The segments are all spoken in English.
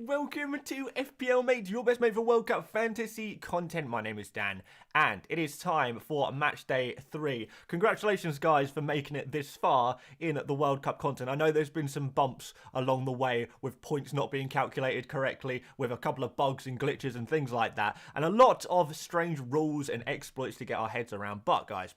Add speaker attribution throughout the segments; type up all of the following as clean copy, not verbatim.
Speaker 1: welcome to FPL Mate, your best mate for World Cup fantasy content. My name is Dan, and it is time for Match Day 3. Congratulations, guys, for making it this far in the World Cup content. I know there's been some bumps along the way with points not being calculated correctly, with a couple of bugs and glitches and things like that, and a lot of strange rules and exploits to get our heads around. But, guys,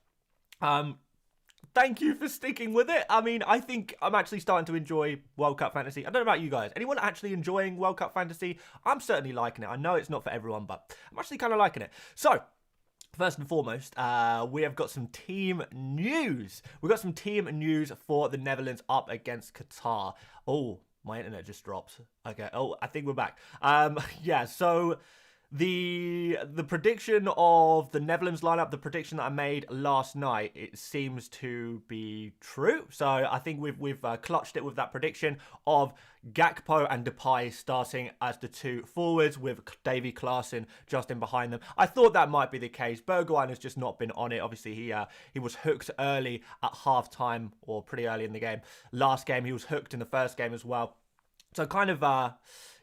Speaker 1: thank you for sticking with it. I mean, I think I'm actually starting to enjoy World Cup Fantasy. I don't know about you guys. Anyone actually enjoying World Cup Fantasy? I'm certainly liking it. I know it's not for everyone, but I'm actually kind of liking it. So, first and foremost, we have got some team news. We've got some team news for the Netherlands up against Qatar. Oh, my internet just dropped. Okay. Oh, I think we're back. Yeah, so the prediction of the Netherlands lineup, the prediction that I made last night, it seems to be true. So I think we've clutched it with that prediction of Gakpo and Depay starting as the two forwards with Davy Klaassen just in behind them. I thought that might be the case. Bergwijn has just not been on it. Obviously, he was hooked early at half-time, or pretty early in the game. Last game, he was hooked in the first game as well. So kind of,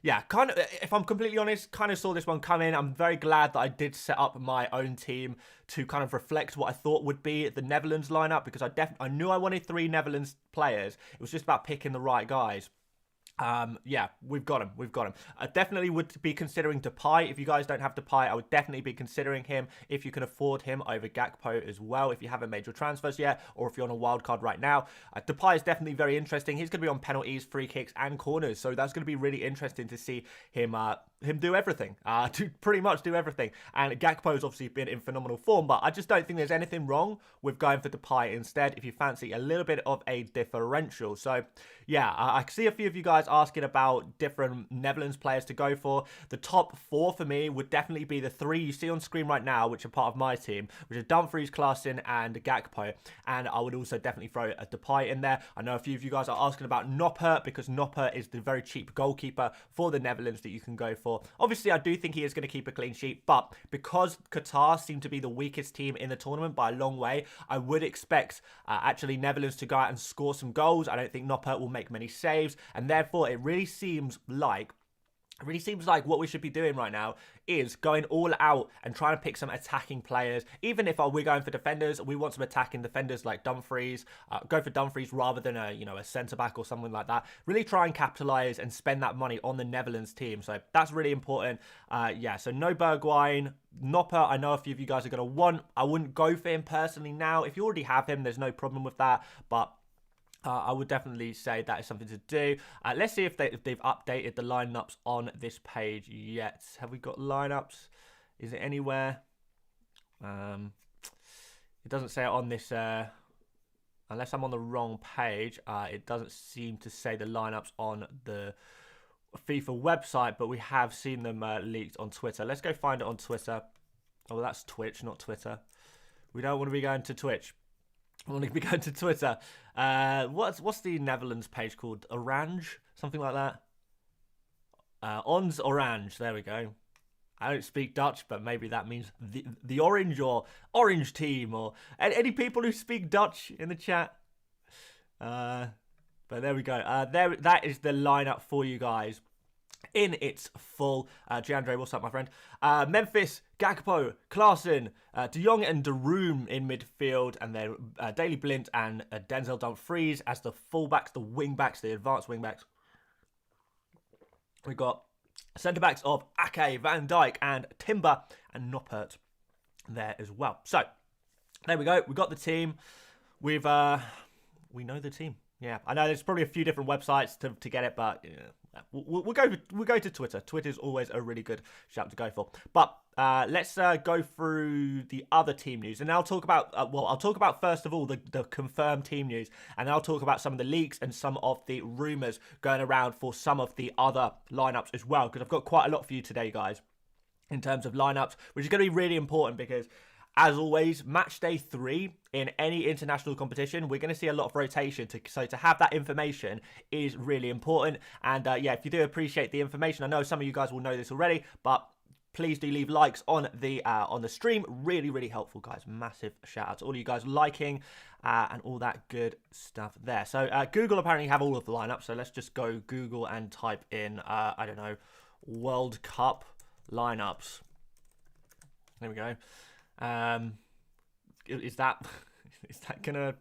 Speaker 1: if I'm completely honest, kind of saw this one come in. I'm very glad that I did set up my own team to kind of reflect what I thought would be the Netherlands lineup, because I knew I wanted 3 Netherlands players. It was just about picking the right guys. Yeah, we've got him. I definitely would be considering Depay. If you guys don't have Depay, I would definitely be considering him if you can afford him over Gakpo as well, if you haven't made your transfers yet, or if you're on a wild card right now. Depay is definitely very interesting. He's going to be on penalties, free kicks, and corners, so that's going to be really interesting to see him do everything, to pretty much do everything. And Gakpo's obviously been in phenomenal form, but I just don't think there's anything wrong with going for Depay instead if you fancy a little bit of a differential. So yeah, I see a few of you guys asking about different Netherlands players to go for. The top 4 for me would definitely be the 3 you see on screen right now, which are part of my team, which are Dumfries, Klaassen, and Gakpo. And I would also definitely throw a Depay in there. I know a few of you guys are asking about Noppert, because Noppert is the very cheap goalkeeper for the Netherlands that you can go for. Obviously, I do think he is going to keep a clean sheet, but because Qatar seem to be the weakest team in the tournament by a long way, I would expect actually Netherlands to go out and score some goals. I don't think Noppert will make many saves, and therefore it really seems like what we should be doing right now is going all out and trying to pick some attacking players. Even if we're going for defenders, we want some attacking defenders like Dumfries. Go for Dumfries rather than a centre-back or something like that. Really try and capitalise and spend that money on the Netherlands team. So that's really important. Yeah, so no Bergwijn. Noppert, I know a few of you guys are going to want. I wouldn't go for him personally now. If you already have him, there's no problem with that. But I would definitely say that is something to do. Let's see if they've updated the lineups on this page yet. Have we got lineups? Is it anywhere? It doesn't say it on this. Unless I'm on the wrong page, it doesn't seem to say the lineups on the FIFA website, but we have seen them leaked on Twitter. Let's go find it on Twitter. Oh, that's Twitch, not Twitter. We don't want to be going to Twitch. I want to be going to Twitter. What's the Netherlands page called? Orange? Something like that? Ons Orange. There we go. I don't speak Dutch, but maybe that means the orange or orange team. Or any people who speak Dutch in the chat? But there we go. That is the lineup for you guys in its full. Giandre, what's up, my friend? Memphis, Gakpo, Klaassen, De Jong and De Roon in midfield, and then Daley Blind and Denzel Dumfries as the fullbacks, the wingbacks, the advanced wingbacks. We've got centre-backs of Ake, Van Dijk, and Timber, and Noppert there as well. So, there we go. We've got the team. We know the team. Yeah, I know there's probably a few different websites to get it, but we'll go to Twitter. Twitter's always a really good shout to go for. But let's go through the other team news, and I'll talk about I'll talk about first of all the confirmed team news, and I'll talk about some of the leaks and some of the rumours going around for some of the other lineups as well, because I've got quite a lot for you today, guys, in terms of lineups, which is going to be really important because, as always, match day 3 in any international competition, we're going to see a lot of rotation. So to have that information is really important. And yeah, if you do appreciate the information, I know some of you guys will know this already, but please do leave likes on the stream. Really, really helpful, guys. Massive shout out to all of you guys liking and all that good stuff there. So Google apparently have all of the lineups. So let's just go Google and type in, I don't know, World Cup lineups. There we go. Is that gonna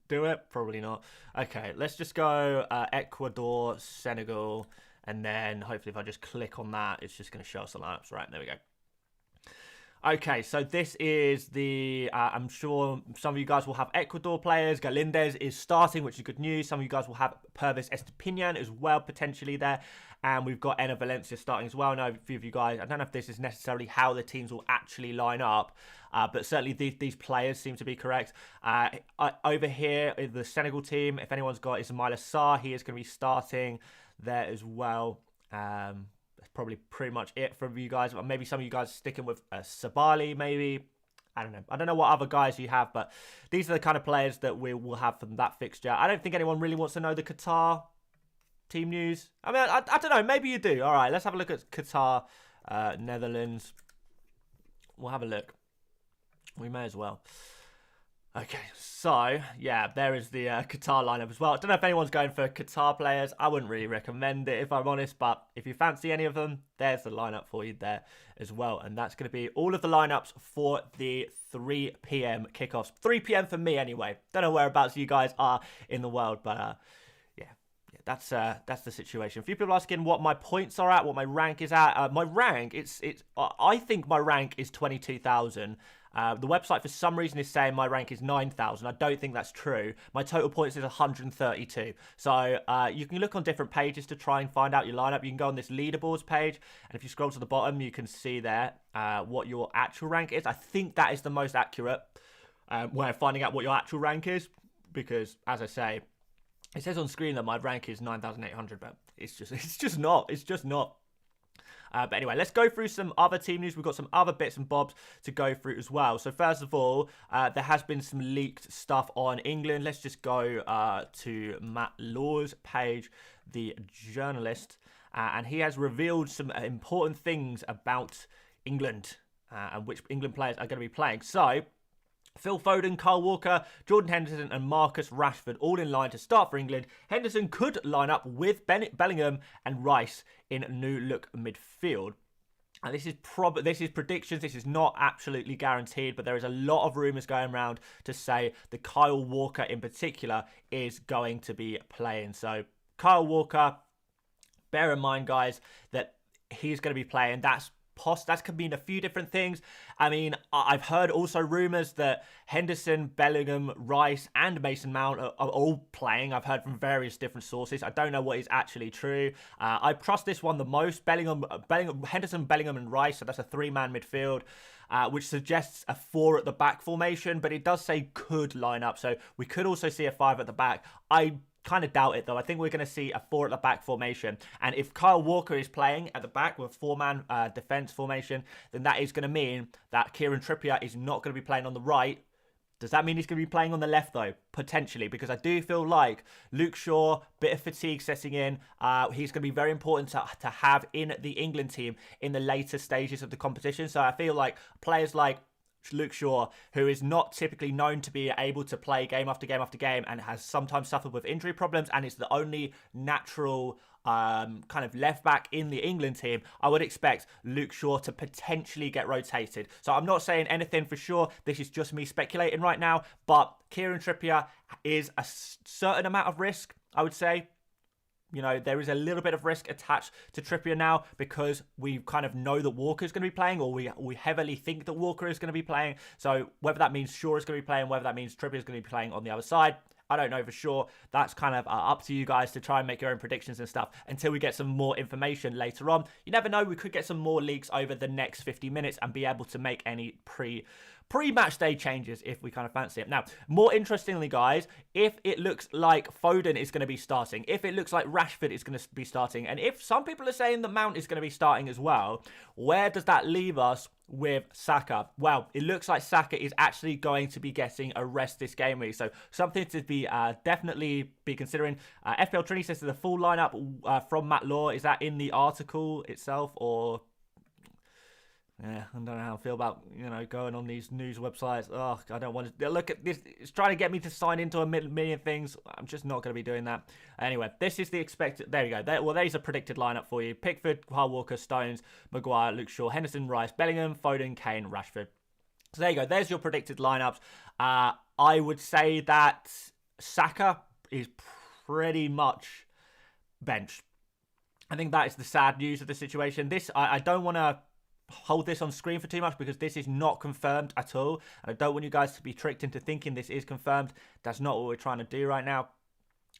Speaker 1: do it? Probably not. Okay, let's just go Ecuador, Senegal, and then hopefully if I just click on that, it's just going to show us the lineups. Right, there we go. Okay, so this is the, I'm sure some of you guys will have Ecuador players. Galindez is starting, which is good news. Some of you guys will have Purvis Estepinian as well, potentially there. And we've got Ena Valencia starting as well. Now, a few of you guys, I don't know if this is necessarily how the teams will actually line up, but certainly these players seem to be correct. Over here, the Senegal team, if anyone's got Ismaila Sarr, he is going to be starting there as well. That's probably pretty much it from you guys. Maybe some of you guys are sticking with Sabali, maybe. I don't know. I don't know what other guys you have, but these are the kind of players that we will have from that fixture. I don't think anyone really wants to know the Qatar team news. I mean, I don't know. Maybe you do. All right, let's have a look at Qatar, Netherlands. We'll have a look. We may as well. Okay, so, yeah, there is the Qatar lineup as well. I don't know if anyone's going for Qatar players. I wouldn't really recommend it, if I'm honest, but if you fancy any of them, there's the lineup for you there as well. And that's going to be all of the lineups for the 3 p.m. kickoffs. 3 p.m. for me, anyway. Don't know whereabouts you guys are in the world, but that's the situation. A few people asking what my points are at, what my rank is at. My rank, I think my rank is 22,000. The website for some reason is saying my rank is 9,000. I don't think that's true. My total points is 132. So you can look on different pages to try and find out your lineup. You can go on this leaderboards page, and if you scroll to the bottom, you can see there what your actual rank is. I think that is the most accurate way of finding out what your actual rank is, because as I say, it says on screen that my rank is 9,800, but it's just not. It's just not. But anyway, let's go through some other team news. We've got some other bits and bobs to go through as well. So first of all, there has been some leaked stuff on England. Let's just go to Matt Law's page, the journalist, and he has revealed some important things about England and which England players are going to be playing. So Phil Foden, Kyle Walker, Jordan Henderson and Marcus Rashford all in line to start for England. Henderson could line up with Bellingham and Rice in new look midfield. And this is predictions. This is not absolutely guaranteed, but there is a lot of rumours going around to say that Kyle Walker in particular is going to be playing. So Kyle Walker, bear in mind, guys, that he's going to be playing. That could mean a few different things. I mean, I've heard also rumours that Henderson, Bellingham, Rice and Mason Mount are all playing. I've heard from various different sources. I don't know what is actually true. I trust this one the most. Henderson, Bellingham and Rice, so that's a 3-man midfield, which suggests a 4 at the back formation, but it does say could line up. So we could also see a 5 at the back. I kind of doubt it, though. I think we're going to see a 4 at the back formation. And if Kyle Walker is playing at the back with 4-man defence formation, then that is going to mean that Kieran Trippier is not going to be playing on the right. Does that mean he's going to be playing on the left, though? Potentially, because I do feel like Luke Shaw, bit of fatigue setting in. He's going to be very important to have in the England team in the later stages of the competition. So I feel like players like Luke Shaw, who is not typically known to be able to play game after game after game and has sometimes suffered with injury problems and is the only natural kind of left back in the England team, I would expect Luke Shaw to potentially get rotated. So I'm not saying anything for sure. This is just me speculating right now, but Kieran Trippier is a certain amount of risk, I would say. You know, there is a little bit of risk attached to Trippier now because we kind of know that Walker is going to be playing, or we heavily think that Walker is going to be playing. So whether that means Shaw is going to be playing, whether that means Trippier is going to be playing on the other side, I don't know for sure. That's kind of up to you guys to try and make your own predictions and stuff until we get some more information later on. You never know, we could get some more leaks over the next 50 minutes and be able to make any pre-match day changes if we kind of fancy it. Now, more interestingly, guys, if it looks like Foden is going to be starting, if it looks like Rashford is going to be starting, and if some people are saying that Mount is going to be starting as well, where does that leave us with Saka? Well, it looks like Saka is actually going to be getting a rest this game week, so something to be definitely be considering. FPL Trini says the full lineup from Matt Law. Is that in the article itself, or Yeah, I don't know how I feel about, going on these news websites. Oh, I don't want to look at this. It's trying to get me to sign into a million things. I'm just not going to be doing that. Anyway, this is the expected. There you go. There's a predicted lineup for you. Pickford, Kyle Walker, Stones, Maguire, Luke Shaw, Henderson, Rice, Bellingham, Foden, Kane, Rashford. So there you go. There's your predicted lineups. I would say that Saka is pretty much benched. I think that is the sad news of the situation. I don't want to hold this on screen for too much because this is not confirmed at all. And I don't want you guys to be tricked into thinking this is confirmed. That's not what we're trying to do right now,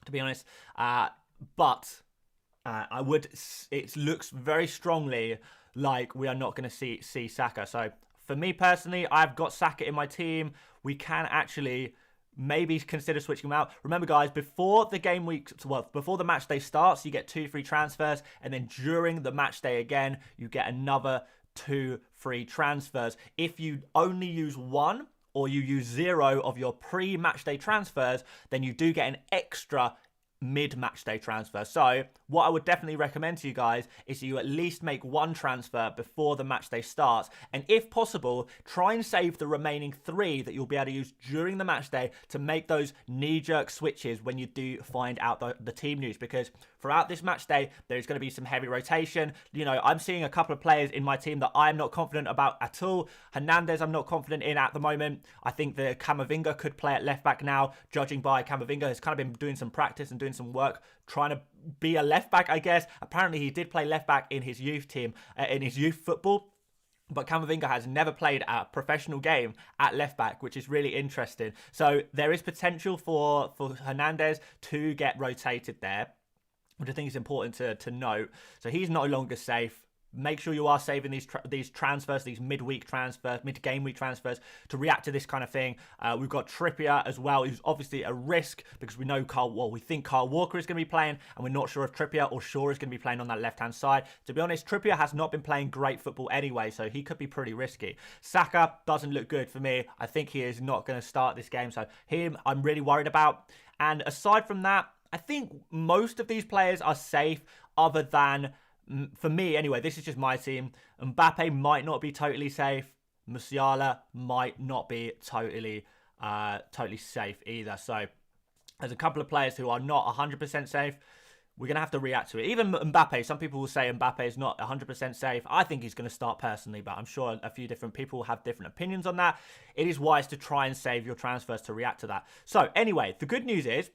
Speaker 1: to be honest. But it looks very strongly like we are not going to see Saka. So for me personally, I've got Saka in my team. We can actually maybe consider switching him out. Remember, guys, before the match day starts, you get 2 free transfers, and then during the match day again, you get another 2 free transfers. If you only use 1 or you use 0 of your pre-match day transfers, then you do get an extra mid-match day transfer. So what I would definitely recommend to you guys is you at least make 1 transfer before the match day starts, and if possible, try and save the remaining 3 that you'll be able to use during the match day to make those knee-jerk switches when you do find out the team news, because throughout this match day there's going to be some heavy rotation. I'm seeing a couple of players in my team that I'm not confident about at all. Hernandez I'm not confident in at the moment. I think the Camavinga could play at left back now, judging by Camavinga has kind of been doing some practice and doing some work trying to be a left back, I guess. Apparently he did play left back in his youth team, in his youth football, but Camavinga has never played a professional game at left back, which is really interesting. So there is potential for Hernandez to get rotated there, which I think is important to note. So he's no longer safe. Make sure you are saving these transfers, these mid-game week transfers, to react to this kind of thing. We've got Trippier as well, who's obviously a risk because we know we think Kyle Walker is going to be playing, and we're not sure if Trippier or Shaw is going to be playing on that left-hand side. To be honest, Trippier has not been playing great football anyway, so he could be pretty risky. Saka doesn't look good for me. I think he is not going to start this game, so him I'm really worried about. And aside from that, I think most of these players are safe, other than, for me anyway, this is just my team. Mbappe might not be totally safe. Musiala might not be totally safe either. So there's a couple of players who are not 100% safe. We're going to have to react to it. Even Mbappe, some people will say Mbappe is not 100% safe. I think he's going to start personally, but I'm sure a few different people have different opinions on that. It is wise to try and save your transfers to react to that. So anyway, the good news is,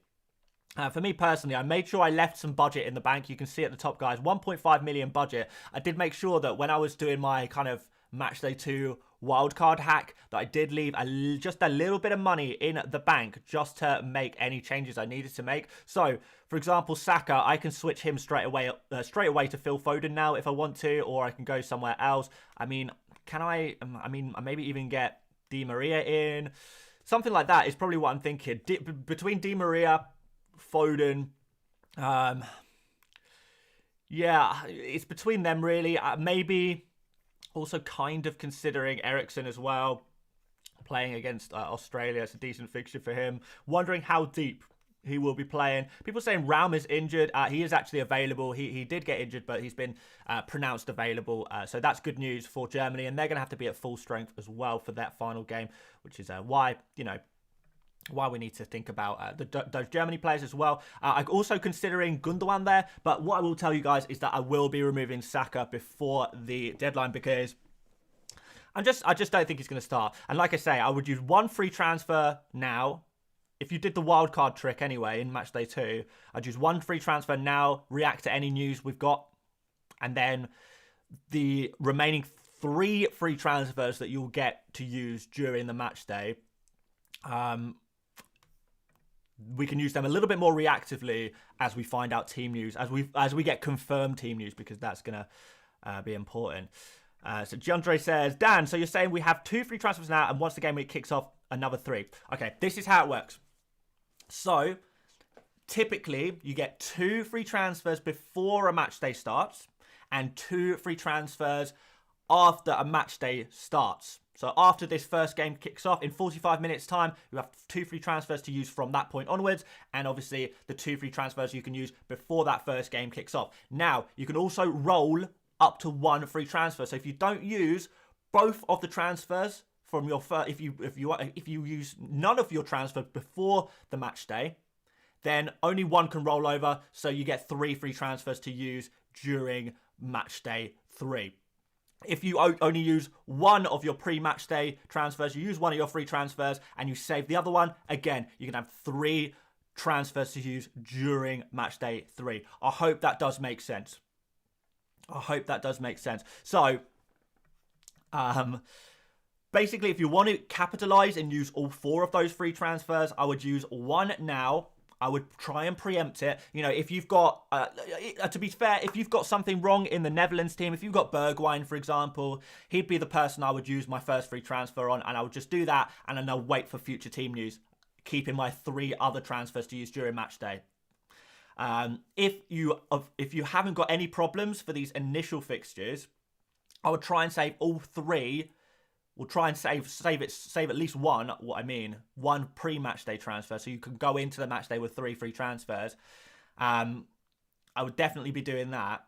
Speaker 1: for me personally, I made sure I left some budget in the bank. You can see at the top, guys, 1.5 million budget. I did make sure that when I was doing my kind of Matchday 2 wildcard hack, that I did leave just a little bit of money in the bank just to make any changes I needed to make. So, for example, Saka, I can switch him straight away to Phil Foden now if I want to, or I can go somewhere else. I mean, maybe even get Di Maria in. Something like that is probably what I'm thinking. Between Di Maria, Foden, yeah, it's between them really. Maybe also kind of considering Eriksen as well, playing against Australia. It's a decent fixture for him. Wondering how deep he will be playing. People saying Raum is injured. He is actually available. He did get injured, but he's been pronounced available. So that's good news for Germany, and they're going to have to be at full strength as well for that final game, which is why we need to think about those Germany players as well. I'm also considering Gundogan there, but what I will tell you guys is that I will be removing Saka before the deadline, because I just don't think he's going to start. And like I say, I would use 1 free transfer now. If you did the wildcard trick anyway in Matchday 2, I'd use 1 free transfer now, react to any news we've got, and then the remaining 3 free transfers that you'll get to use during the matchday, we can use them a little bit more reactively as we find out team news, as we get confirmed team news, because that's going to be important. So Giandre says, Dan, so you're saying we have 2 free transfers now, and once the game week kicks off, another 3. Okay, this is how it works. So typically you get 2 free transfers before a match day starts, and 2 free transfers after a match day starts. So after this first game kicks off, in 45 minutes time, you have 2 free transfers to use from that point onwards. And obviously the 2 free transfers you can use before that first game kicks off. Now, you can also roll up to 1 free transfer. So if you don't use both of the transfers from your first, if you use none of your transfers before the match day, then only one can roll over, so you get 3 free transfers to use during match day 3. If you only use one of your pre-match day transfers, you use one of your free transfers and you save the other one, again, you can have 3 transfers to use during match day 3. I hope that does make sense. So, basically, if you want to capitalize and use all 4 of those free transfers, I would use one now. I would try and preempt it. You know, if you've got, to be fair, if you've got something wrong in the Netherlands team, if you've got Bergwijn, for example, he'd be the person I would use my first free transfer on, and I would just do that, and then I'll wait for future team news, keeping my 3 other transfers to use during match day. If you haven't got any problems for these initial fixtures, I would try and save all 3. We'll try and save at least one. One pre-match day transfer, so you can go into the match day with 3 free transfers. I would definitely be doing that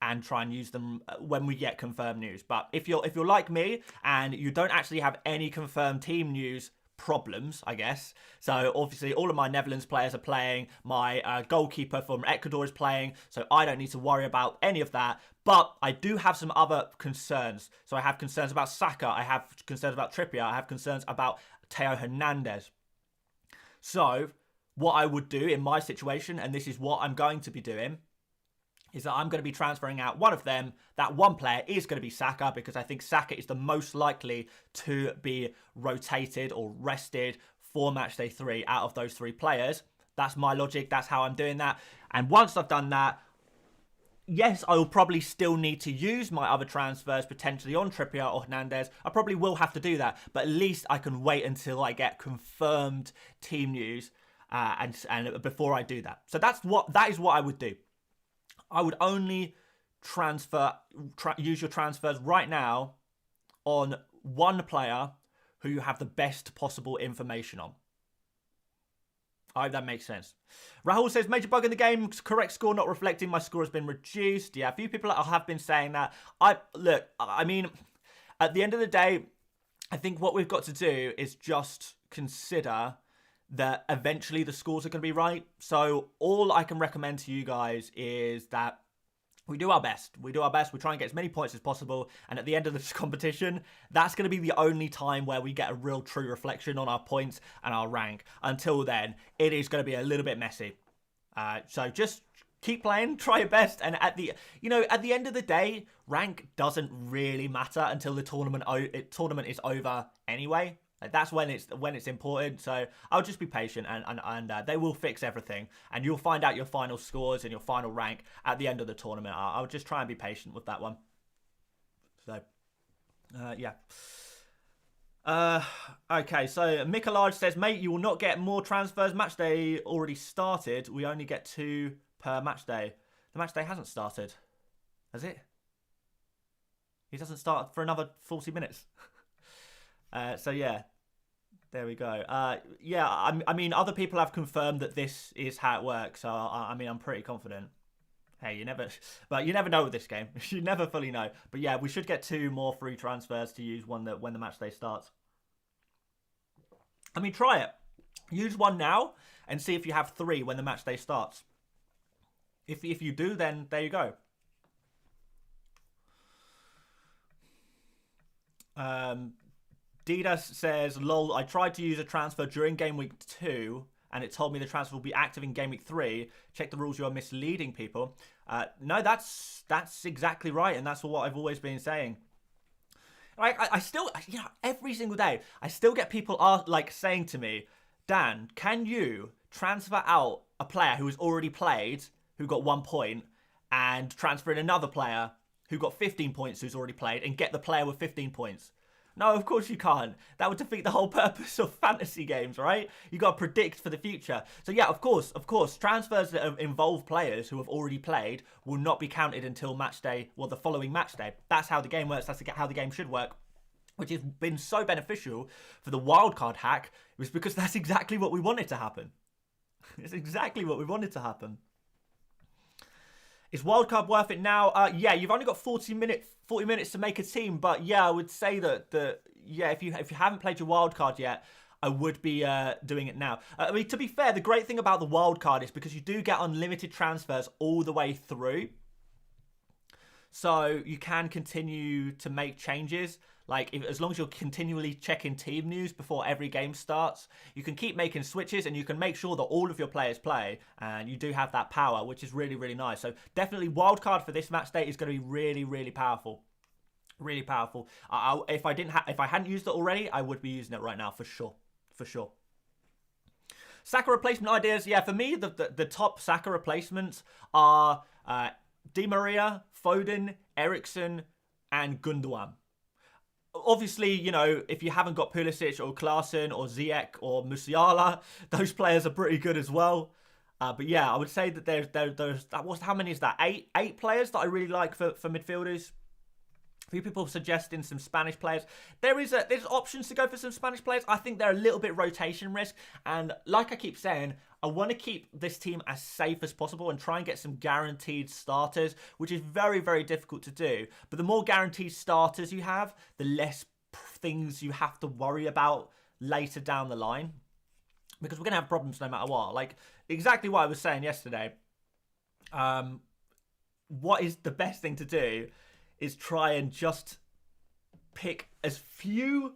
Speaker 1: and try and use them when we get confirmed news. But if you're like me and you don't actually have any confirmed team news problems, I guess. So obviously all of my Netherlands players are playing, my goalkeeper from Ecuador is playing, so I don't need to worry about any of that. But I do have some other concerns. So I have concerns about Saka, I have concerns about Trippier, I have concerns about Theo Hernandez. So what I would do in my situation, and this is what I'm going to be doing, is that I'm going to be transferring out one of them. That one player is going to be Saka, because I think Saka is the most likely to be rotated or rested for matchday 3 out of those 3 players. That's my logic. That's how I'm doing that. And once I've done that, yes, I will probably still need to use my other transfers potentially on Trippier or Hernandez. I probably will have to do that, but at least I can wait until I get confirmed team news and before I do that. So that is what I would do. I would only use your transfers right now on one player who you have the best possible information on. I hope that makes sense. Rahul says, major bug in the game, correct score not reflecting, my score has been reduced. Yeah, a few people have been saying that. I mean, at the end of the day, I think what we've got to do is just consider that eventually the scores are going to be right. So all I can recommend to you guys is that we do our best. We try and get as many points as possible. And at the end of this competition, that's going to be the only time where we get a real true reflection on our points and our rank. Until then, it is going to be a little bit messy. So just keep playing, try your best. And at the end of the day, rank doesn't really matter until the tournament is over anyway. That's when it's important. So I'll just be patient, and they will fix everything, and you'll find out your final scores and your final rank at the end of the tournament. I'll just try and be patient with that one. So, yeah. Okay, so Mikolaj says, mate, you will not get more transfers. Match day already started. We only get 2 per match day. The match day hasn't started, has it? It doesn't start for another 40 minutes. So yeah, there we go. Yeah, I mean, other people have confirmed that this is how it works. So I mean, I'm pretty confident. Hey, you never know with this game. You never fully know. But yeah, we should get 2 more free transfers to use when the match day starts. I mean, try it. Use one now and see if you have 3 when the match day starts. If you do, then there you go. Didas says, lol, I tried to use a transfer during game week 2 and it told me the transfer will be active in game week 3. Check the rules, you are misleading people. No, that's exactly right, and that's what I've always been saying. I still, every single day, I still get people saying to me, Dan, can you transfer out a player who has already played, who got 1 point, and transfer in another player who got 15 points who's already played, and get the player with 15 points? No, of course you can't. That would defeat the whole purpose of fantasy games, right? You got to predict for the future. So yeah, of course, transfers that involve players who have already played will not be counted until match day, well, the following match day. That's how the game works. That's how the game should work, which has been so beneficial for the wildcard hack. It was because that's exactly what we wanted to happen. It's exactly what we wanted to happen. Is World Cup worth it now? Yeah, you've only got 40 minutes to make a team, but yeah, I would say that yeah, if you haven't played your wild card yet, I would be doing it now. I mean, to be fair, the great thing about the wild card is because you do get unlimited transfers all the way through. So you can continue to make changes. Like, as long as you're continually checking team news before every game starts, you can keep making switches and you can make sure that all of your players play. And you do have that power, which is really, really nice. So definitely wildcard for this match day is going to be really, really powerful. Really powerful. If I hadn't used it already, I would be using it right now for sure. For sure. Saka replacement ideas. Yeah, for me, the top Saka replacements are Di Maria, Foden, Eriksen, and Gundogan. Obviously, you know, if you haven't got Pulisic or Klaassen or Ziyech or Musiala, those players are pretty good as well. But yeah, I would say that there's how many is that? Eight players that I really like for midfielders. A few people suggesting some Spanish players. There's options to go for some Spanish players. I think they're a little bit rotation risk. And like I keep saying, I want to keep this team as safe as possible and try and get some guaranteed starters, which is very, very difficult to do. But the more guaranteed starters you have, the less things you have to worry about later down the line. Because we're going to have problems no matter what. Like, exactly what I was saying yesterday. What is the best thing to do is try and just pick as few,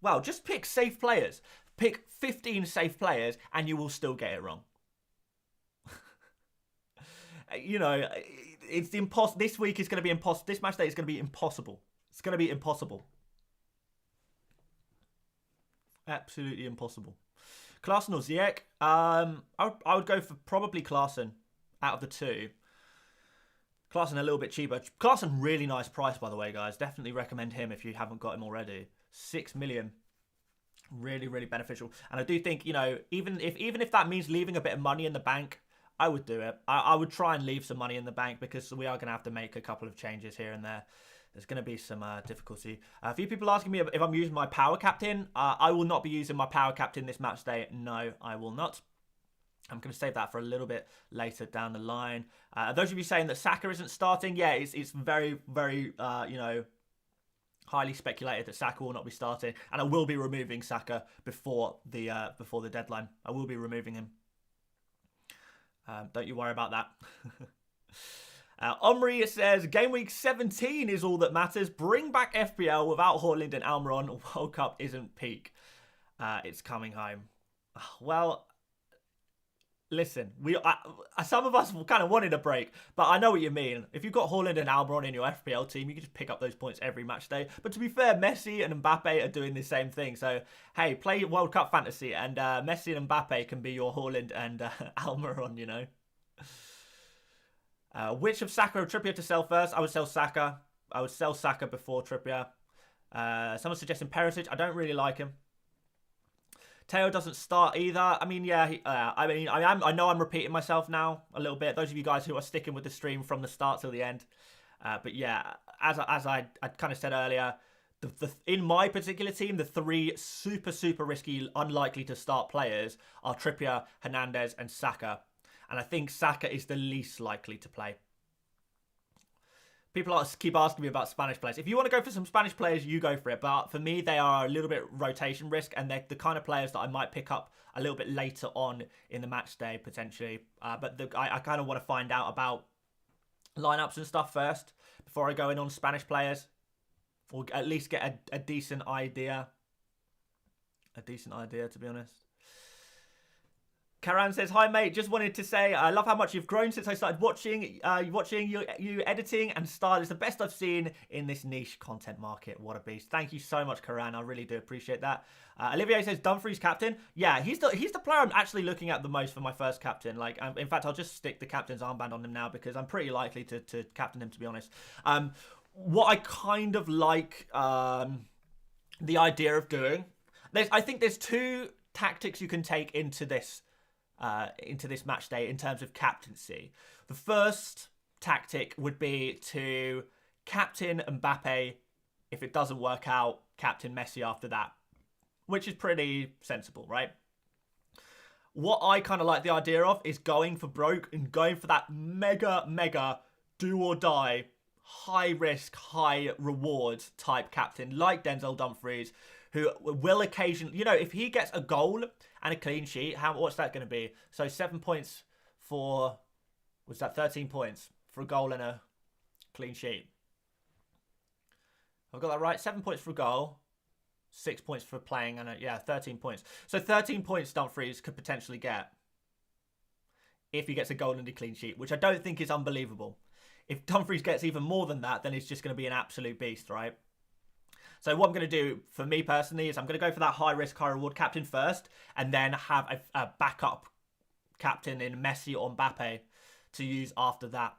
Speaker 1: well, just pick safe players. Pick 15 safe players and you will still get it wrong. You know, it's impossible. This week is going to be impossible. This match day is going to be impossible. It's going to be impossible. Absolutely impossible. Klaassen or Ziyech? I would go for probably Klaassen out of the two. Klaassen a little bit cheaper. Klaassen, really nice price, by the way, guys. Definitely recommend him if you haven't got him already. 6 million. Really, really beneficial. And I do think, you know, even if that means leaving a bit of money in the bank, I would do it. I would try and leave some money in the bank because we are going to have to make a couple of changes here and there. There's going to be some difficulty. A few people asking me if I'm using my power captain. I will not be using my power captain this match day. No, I will not. I'm going to save that for a little bit later down the line. Those of you saying that Saka isn't starting, yeah, it's very, very, you know, highly speculated that Saka will not be starting, and I will be removing Saka before the deadline. I will be removing him. Don't you worry about that. Omri says, game week 17 is all that matters. Bring back FPL without Haaland and Almiron. World Cup isn't peak. It's coming home. Well, listen, some of us kind of wanted a break, but I know what you mean. If you've got Haaland and Almiron in your FPL team, you can just pick up those points every match day. But to be fair, Messi and Mbappe are doing the same thing. So, hey, play World Cup Fantasy, and Messi and Mbappe can be your Haaland and Almiron, you know. Which of Saka or Trippier to sell first? I would sell Saka. I would sell Saka before Trippier. Someone suggesting Perisic. I don't really like him. Teo doesn't start either. I mean, yeah. I know I'm repeating myself now a little bit. Those of you guys who are sticking with the stream from the start till the end. But yeah, as I kind of said earlier, in my particular team, the three super risky, unlikely to start players are Trippier, Hernandez, and Saka. And I think Saka is the least likely to play. People keep asking me about Spanish players. If you want to go for some Spanish players, you go for it. But for me, they are a little bit rotation risk, and they're the kind of players that I might pick up a little bit later on in the match day, potentially. But I kind of want to find out about lineups and stuff first before I go in on Spanish players. Or at least get a decent idea. A decent idea, to be honest. Karan says, hi mate, just wanted to say I love how much you've grown since I started watching you editing and style is the best I've seen in this niche content market. What a beast. Thank you so much, Karan. I really do appreciate that. Olivier says Dumfries captain. Yeah, he's the player I'm actually looking at the most for my first captain. Like, in fact, I'll just stick the captain's armband on him now because I'm pretty likely to captain him, to be honest. What I kind of like the idea of doing, I think there's two tactics you can take into this match day in terms of captaincy. The first tactic would be to captain Mbappe. If it doesn't work out, captain Messi after that, which is pretty sensible, right? what I kind of like the idea of is going for broke and going for that mega do or die, high risk, high reward type captain like Denzel Dumfries, who will occasionally, if he gets a goal and a clean sheet, what's that going to be? So 7 points for, was that 13 points for a goal and a clean sheet? I've got that right? 7 points for a goal, 6 points for playing, and 13 points. So 13 points Dumfries could potentially get if he gets a goal and a clean sheet, which I don't think is unbelievable. If Dumfries gets even more than that, then it's just going to be an absolute beast, right? So what I'm going to do for me personally is I'm going to go for that high risk, high reward captain first, and then have a backup captain in Messi or Mbappe to use after that.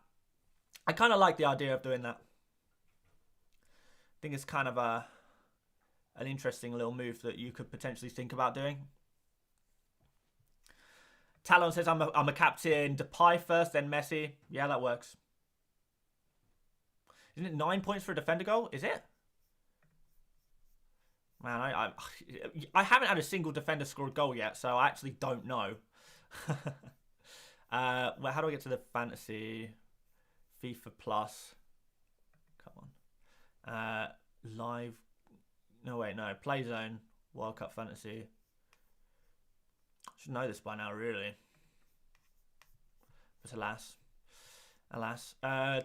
Speaker 1: I kind of like the idea of doing that. I think it's kind of an interesting little move that you could potentially think about doing. Talon says I'm a captain Depay first, then Messi. Yeah, that works. Isn't it 9 points for a defender goal? Is it? Man, I haven't had a single defender score a goal yet, so I actually don't know. Well, how do I get to the fantasy FIFA Plus? Come on. Live. No, wait, no. Play Zone. World Cup Fantasy. I should know this by now, really. But alas.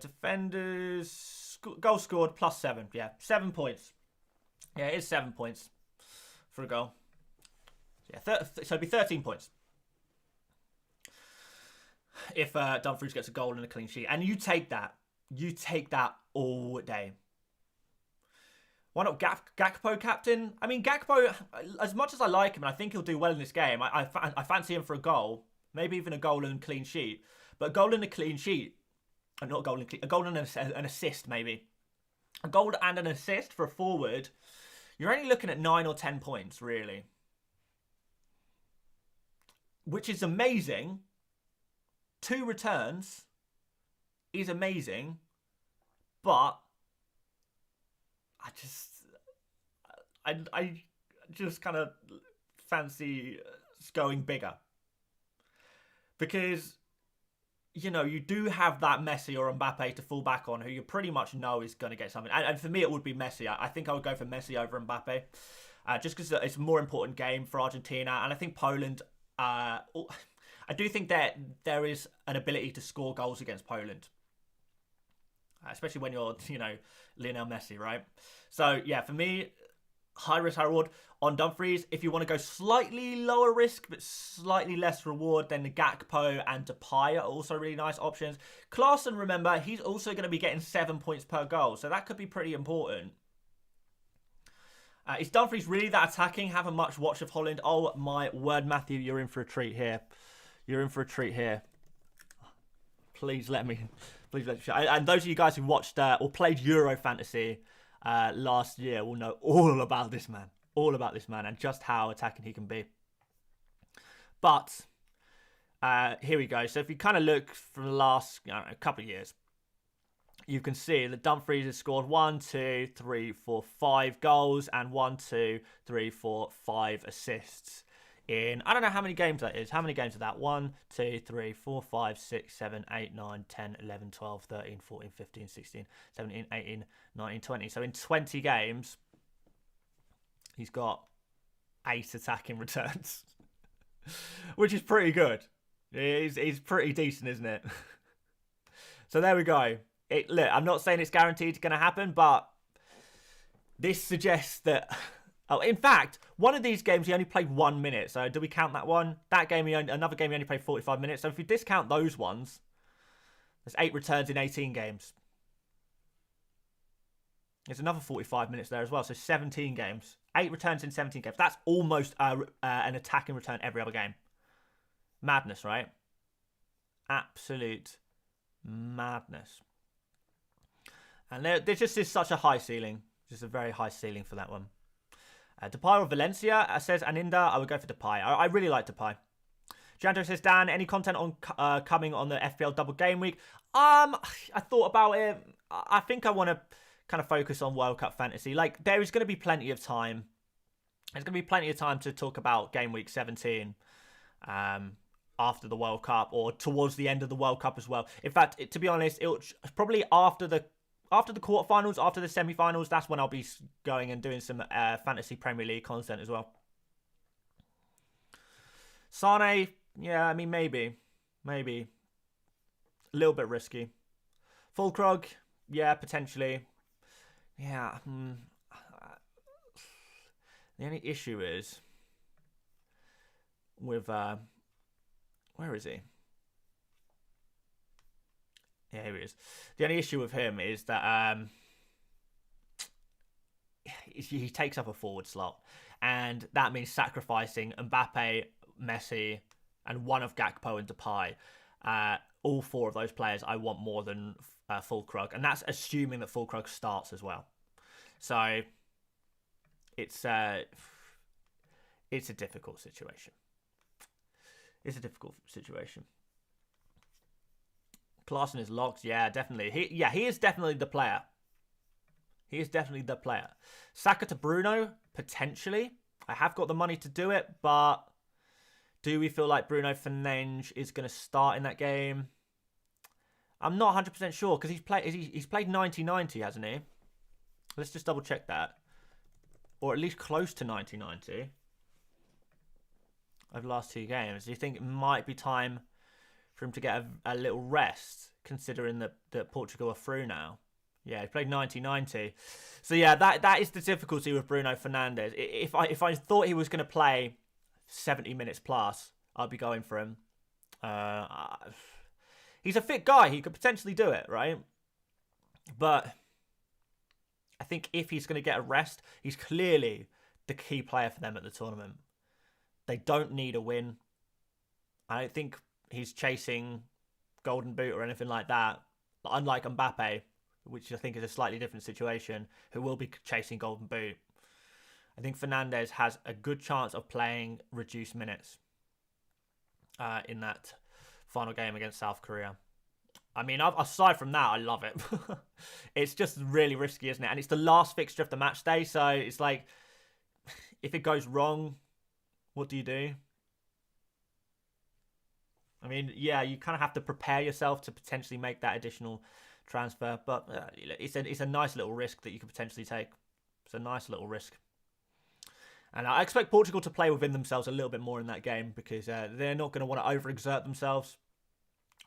Speaker 1: Defenders. Goal scored +7. Yeah, 7 points. Yeah, it is 7 points for a goal. Yeah, so it'd be 13 points if Dumfries gets a goal and a clean sheet. And you take that. You take that all day. Why not Gakpo captain? I mean, Gakpo, as much as I like him, and I think he'll do well in this game, I fancy him for a goal. Maybe even a goal and clean sheet. But a goal and a clean sheet, not a goal and a goal and an assist, maybe. A goal and an assist for a forward, you're only looking at 9 or 10 points, really. Which is amazing. 2 returns is amazing. But I just kind of fancy going bigger. Because, you do have that Messi or Mbappe to fall back on, who you pretty much know is going to get something. And for me, it would be Messi. I think I would go for Messi over Mbappe. Just because it's a more important game for Argentina. And I think Poland, I do think that there is an ability to score goals against Poland. Especially when you're, Lionel Messi, right? So, yeah, for me, high risk, high reward on Dumfries. If you want to go slightly lower risk, but slightly less reward, then the Gakpo and Depay are also really nice options. Klaassen, remember, he's also going to be getting 7 points per goal. So that could be pretty important. Is Dumfries really that attacking? Haven't much watched of Holland. Oh, my word, Matthew, you're in for a treat here. You're in for a treat here. Please let me... And those of you guys who watched or played Euro Fantasy last year will know all about this man. All about this man and just how attacking he can be. But here we go. So if you kind of look from the last couple of years, you can see that Dumfries has scored 1, 2, 3, 4, 5 goals and 1, 2, 3, 4, 5 assists. In, I don't know how many games that is. How many games are that? 1, 2, 3, 4, 5, 6, 7, 8, 9, 10, 11, 12, 13, 14, 15, 16, 17, 18, 19, 20. So in 20 games, he's got 8 attacking returns, which is pretty good. He's pretty decent, isn't it? So there we go. Look, I'm not saying it's guaranteed going to happen, but this suggests that... Oh, in fact, one of these games he only played 1 minute. So do we count that one? That game, another game he only played 45 minutes. So if we discount those ones, there's 8 returns in 18 games. There's another 45 minutes there as well. So 17 games. 8 returns in 17 games. That's almost an attacking return every other game. Madness, right? Absolute madness. And there just is such a high ceiling. Just a very high ceiling for that one. Depay or Valencia, says Aninda. I would go for Depay. I really like Depay. Jando says, Dan, any content on coming on the FPL double game week? I thought about it. I think I want to kind of focus on World Cup fantasy. Like, there is going to be plenty of time. There's going to be plenty of time to talk about game week 17. after the World Cup or towards the end of the World Cup as well. In fact, to be honest, it'll probably after the quarterfinals, after the semi-finals, that's when I'll be going and doing some Fantasy Premier League content as well. Sane, yeah, I mean, maybe. A little bit risky. Fulkrug, yeah, potentially. Yeah. The only issue is with... where is he? Yeah, here he is. The only issue with him is that he takes up a forward slot. And that means sacrificing Mbappe, Messi, and one of Gakpo and Depay. All four of those players I want more than Fulkrug. And that's assuming that Fulkrug starts as well. So it's a difficult situation. Klaassen is locked. Yeah, definitely. He is definitely the player. Saka to Bruno, potentially. I have got the money to do it, but do we feel like Bruno Fernandes is going to start in that game? I'm not 100% sure because he's played 90-90, hasn't he? Let's just double check that. Or at least close to 90-90 over the last 2 games. Do you think it might be time for him to get a little rest, considering that Portugal are through now? Yeah, he played 90-90. So yeah, that is the difficulty with Bruno Fernandes. If I thought he was going to play 70 minutes plus, I'd be going for him. He's a fit guy. He could potentially do it, right? But I think if he's going to get a rest, he's clearly the key player for them at the tournament. They don't need a win. I don't think he's chasing Golden Boot or anything like that. Unlike Mbappe, which I think is a slightly different situation, who will be chasing Golden Boot. I think Fernandes has a good chance of playing reduced minutes in that final game against South Korea. I mean, aside from that, I love it. It's just really risky, isn't it? And it's the last fixture of the match day, so it's like, if it goes wrong, what do you do? I mean, yeah, you kind of have to prepare yourself to potentially make that additional transfer, but it's a nice little risk that you could potentially take. It's a nice little risk. And I expect Portugal to play within themselves a little bit more in that game because they're not going to want to overexert themselves.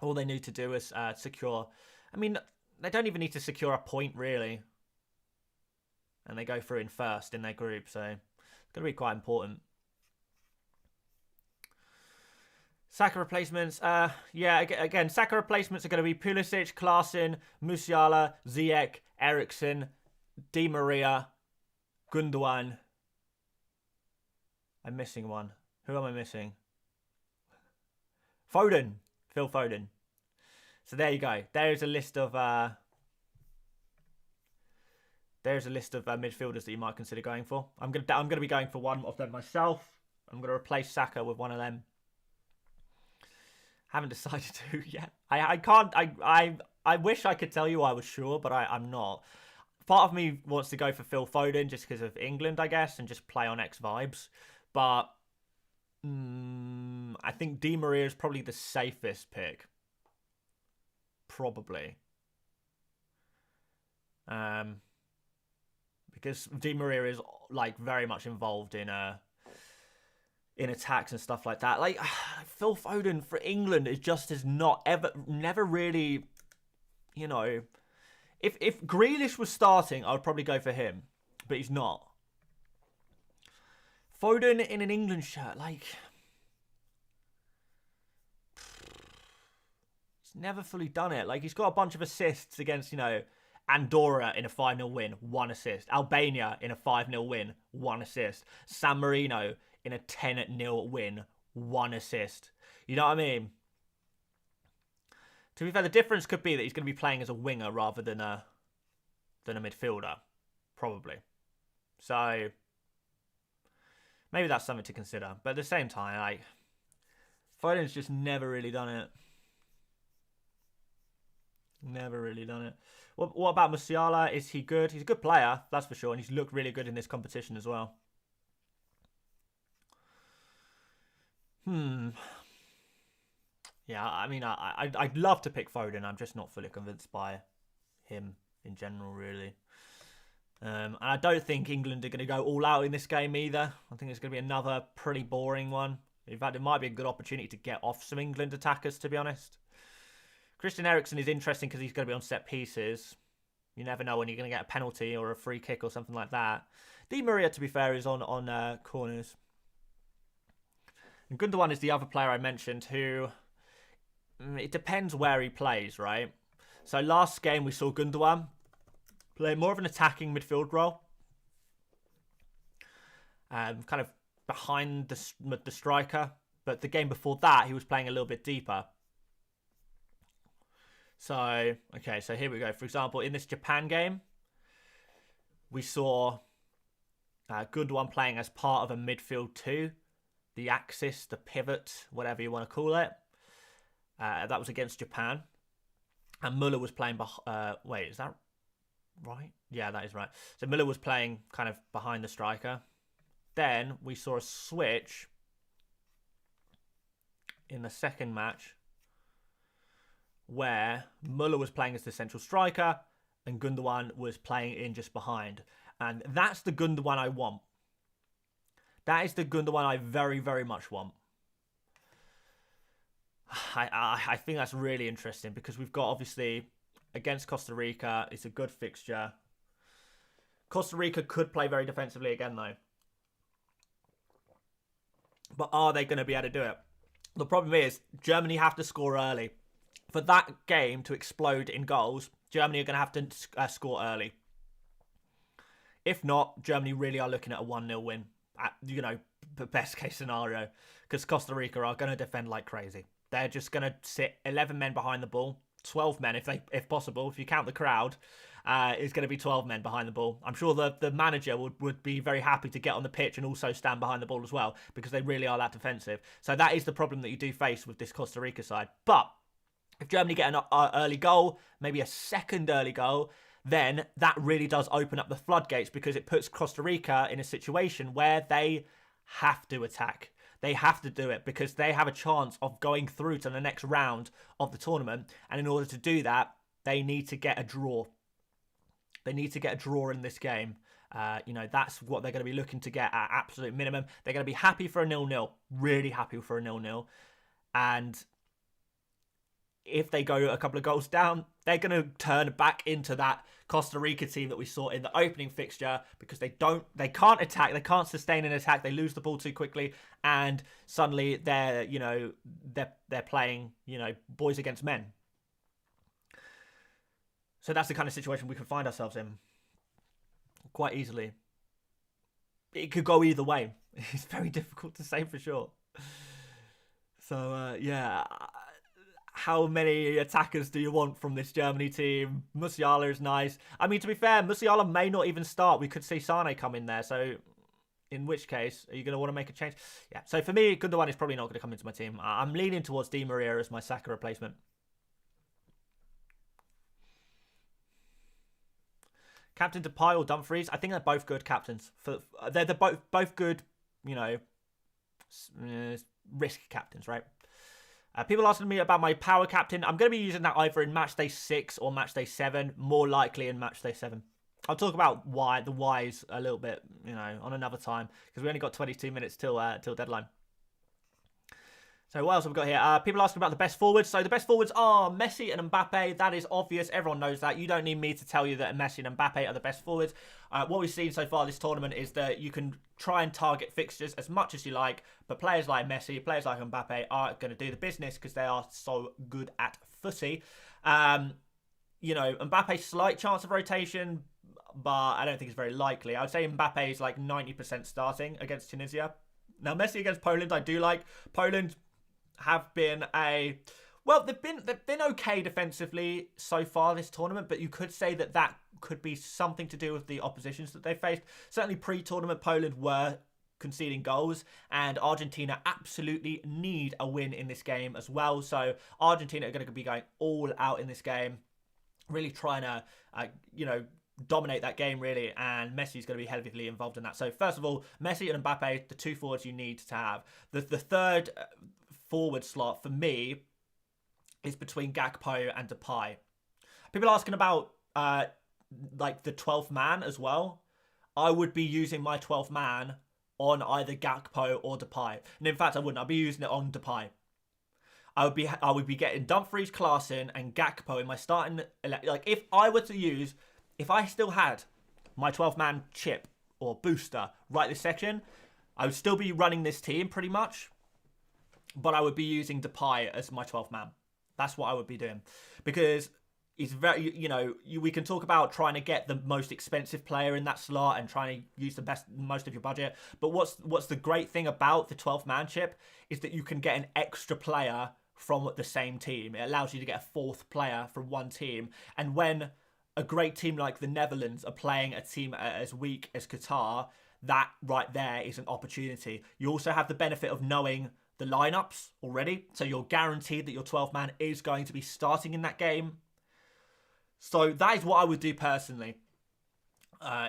Speaker 1: All they need to do is secure... I mean, they don't even need to secure a point, really. And they go through in first in their group, so it's going to be quite important. Saka replacements. Yeah, again, Saka replacements are going to be Pulisic, Klaassen, Musiala, Ziyech, Eriksen, Di Maria, Gundogan. I'm missing one. Who am I missing? Foden. Phil Foden. So there you go. There's a list of midfielders that you might consider going for. I'm gonna be going for one of them myself. I'm gonna replace Saka with one of them. Haven't decided to yet. I can't. I wish I could tell you I was sure, but I'm not. Part of me wants to go for Phil Foden just because of England, I guess, and just play on X vibes. But I think Di Maria is probably the safest pick. Probably. Because Di Maria is like very much involved in attacks and stuff like that. Like Phil Foden for England is just never really, you know. If Grealish was starting, I would probably go for him, but he's not. Foden in an England shirt, like, he's never fully done it. Like, he's got a bunch of assists against, you know, Andorra in a 5-0 win, 1 assist. Albania in a 5-0 win, 1 assist. San Marino in a 10-0 win, 1 assist. You know what I mean? To be fair, the difference could be that he's going to be playing as a winger rather than a midfielder, probably. So maybe that's something to consider. But at the same time, like, Foden's just never really done it. Never really done it. What about Musiala? Is he good? He's a good player, that's for sure. And he's looked really good in this competition as well. Yeah, I mean, I'd love to pick Foden. I'm just not fully convinced by him in general, really. And I don't think England are going to go all out in this game either. I think it's going to be another pretty boring one. In fact, it might be a good opportunity to get off some England attackers, to be honest. Christian Eriksen is interesting because he's going to be on set pieces. You never know when you're going to get a penalty or a free kick or something like that. Di Maria, to be fair, is on corners. And Gundogan is the other player I mentioned who... It depends where he plays, right? So last game we saw Gundogan play more of an attacking midfield role. Kind of behind the striker. But the game before that, he was playing a little bit deeper. So, okay, so here we go. For example, in this Japan game, we saw Gundogan playing as part of a midfield 2. The axis, the pivot, whatever you want to call it. That was against Japan. And Müller was playing... wait, is that right? Yeah, that is right. So Müller was playing kind of behind the striker. Then we saw a switch in the second match where Müller was playing as the central striker and Gundogan was playing in just behind. And that's the Gundogan I want. That is the Gundogan I very, very much want. I think that's really interesting because we've got, obviously, against Costa Rica, it's a good fixture. Costa Rica could play very defensively again, though. But are they going to be able to do it? The problem is, Germany have to score early. For that game to explode in goals, Germany are going to have to score early. If not, Germany really are looking at a 1-0 win. At, the best case scenario. Because Costa Rica are going to defend like crazy. They're just going to sit 11 men behind the ball. 12 men, if possible. If you count the crowd, it's going to be 12 men behind the ball. I'm sure the manager would be very happy to get on the pitch and also stand behind the ball as well. Because they really are that defensive. So that is the problem that you do face with this Costa Rica side. But if Germany get an early goal, maybe a second early goal, then that really does open up the floodgates because it puts Costa Rica in a situation where they have to attack. They have to do it because they have a chance of going through to the next round of the tournament. And in order to do that, they need to get a draw. They need to get a draw in this game. That's what they're going to be looking to get at absolute minimum. They're going to be happy for a 0-0. Really happy for a 0-0. And if they go a couple of goals down, they're going to turn back into that Costa Rica team that we saw in the opening fixture because they can't attack, they can't sustain an attack, they lose the ball too quickly, and suddenly they're playing, boys against men. So that's the kind of situation we could find ourselves in quite easily. It could go either way. It's very difficult to say for sure. So, yeah. How many attackers do you want from this Germany team? Musiala is nice. I mean, to be fair, Musiala may not even start. We could see Sane come in there. So, in which case, are you going to want to make a change? Yeah. So, for me, Gundogan is probably not going to come into my team. I'm leaning towards Di Maria as my Saka replacement. Captain Depay or Dumfries? I think they're both good captains. They're both good, risk captains, right? People asking me about my power captain. I'm going to be using that either in matchday 6 or matchday 7. More likely in matchday 7. I'll talk about the whys a little bit, on another time because we only got 22 minutes till deadline. So what else have we got here? People asking about the best forwards. So the best forwards are Messi and Mbappe. That is obvious. Everyone knows that. You don't need me to tell you that Messi and Mbappe are the best forwards. What we've seen so far this tournament is that you can try and target fixtures as much as you like, but players like Messi, players like Mbappe are going to do the business because they are so good at footy. Mbappe's slight chance of rotation, but I don't think it's very likely. I would say Mbappe is like 90% starting against Tunisia. Now Messi against Poland, I do like. Poland have been they've been okay defensively so far this tournament, but you could say that could be something to do with the oppositions that they faced. Certainly pre-tournament, Poland were conceding goals, and Argentina absolutely need a win in this game as well. So Argentina are going to be going all out in this game, really trying to, dominate that game really, and Messi's going to be heavily involved in that. So first of all, Messi and Mbappe, the two forwards you need to have. The third forward slot for me is between Gakpo and Depay. People are asking about like the 12th man as well. I would be using my 12th man on either Gakpo or Depay, and in fact I wouldn't. I'd be using it on Depay. I would be getting Dumfries, Klaassen, and Gakpo in my starting. Like if I still had my 12-man chip or booster right this section, I would still be running this team pretty much, but I would be using Depay as my 12th man. That's what I would be doing, because he's very, we can talk about trying to get the most expensive player in that slot and trying to use most of your budget. But what's the great thing about the 12-man chip is that you can get an extra player from the same team. It allows you to get a fourth player from one team. And when a great team like the Netherlands are playing a team as weak as Qatar, that right there is an opportunity. You also have the benefit of knowing the lineups already, so you're guaranteed that your 12th man is going to be starting in that game. So that is what I would do personally.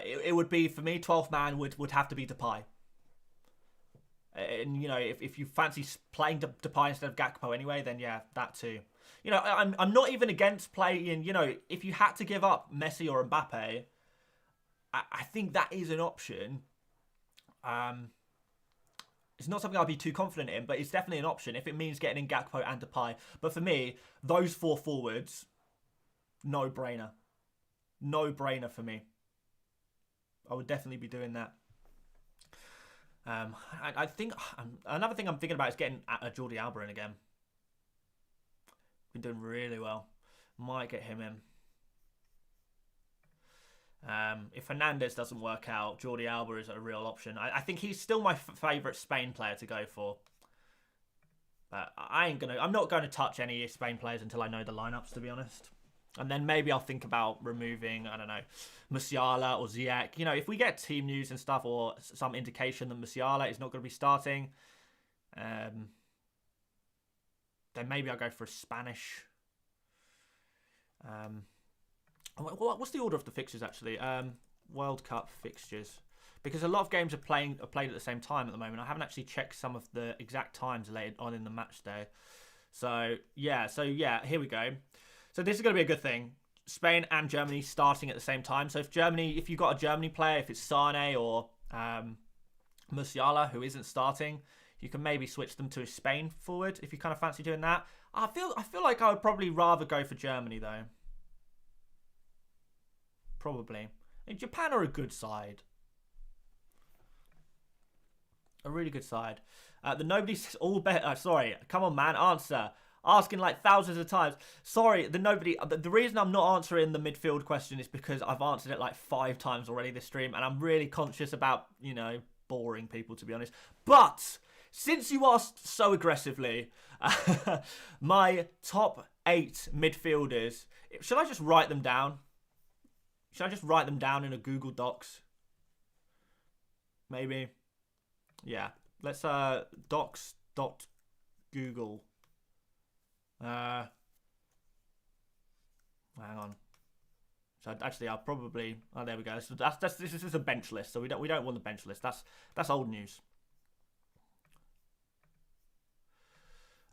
Speaker 1: It would be, for me, 12th man would have to be Depay. And, if you fancy playing Depay instead of Gakpo anyway, then yeah, that too. I'm not even against playing, if you had to give up Messi or Mbappe, I think that is an option. It's not something I'd be too confident in, but it's definitely an option if it means getting in Gakpo and Depay. But for me, those four forwards, no-brainer. No-brainer for me. I would definitely be doing that. I think another thing I'm thinking about is getting Jordi Alba in again. Been doing really well. Might get him in. If Hernandez doesn't work out, Jordi Alba is a real option. I think he's still my favourite Spain player to go for. But I'm not going to touch any Spain players until I know the lineups, to be honest. And then maybe I'll think about removing, I don't know, Musiala or Ziyech. If we get team news and stuff or some indication that Musiala is not going to be starting, then maybe I'll go for a Spanish. What's the order of the fixtures, actually? World Cup fixtures. Because a lot of games are played at the same time at the moment. I haven't actually checked some of the exact times later on in the match day. So yeah, here we go. So this is going to be a good thing. Spain and Germany starting at the same time. So if you've got a Germany player, if it's Sane or Musiala who isn't starting, you can maybe switch them to a Spain forward if you kind of fancy doing that. I feel like I would probably rather go for Germany though. Probably. And Japan are a good side. A really good side. The nobody's all bet. Sorry, come on, man, answer. Asking like thousands of times. Sorry, the reason I'm not answering the midfield question is because I've answered it like 5 times already this stream, and I'm really conscious about, boring people, to be honest. But since you asked so aggressively, my top 8 midfielders, should I just write them down? Should I just write them down in a Google Docs? Maybe. Yeah. Let's docs.google. Hang on. So actually, I'll probably. Oh, there we go. So this is a bench list. So we don't want the bench list. That's old news.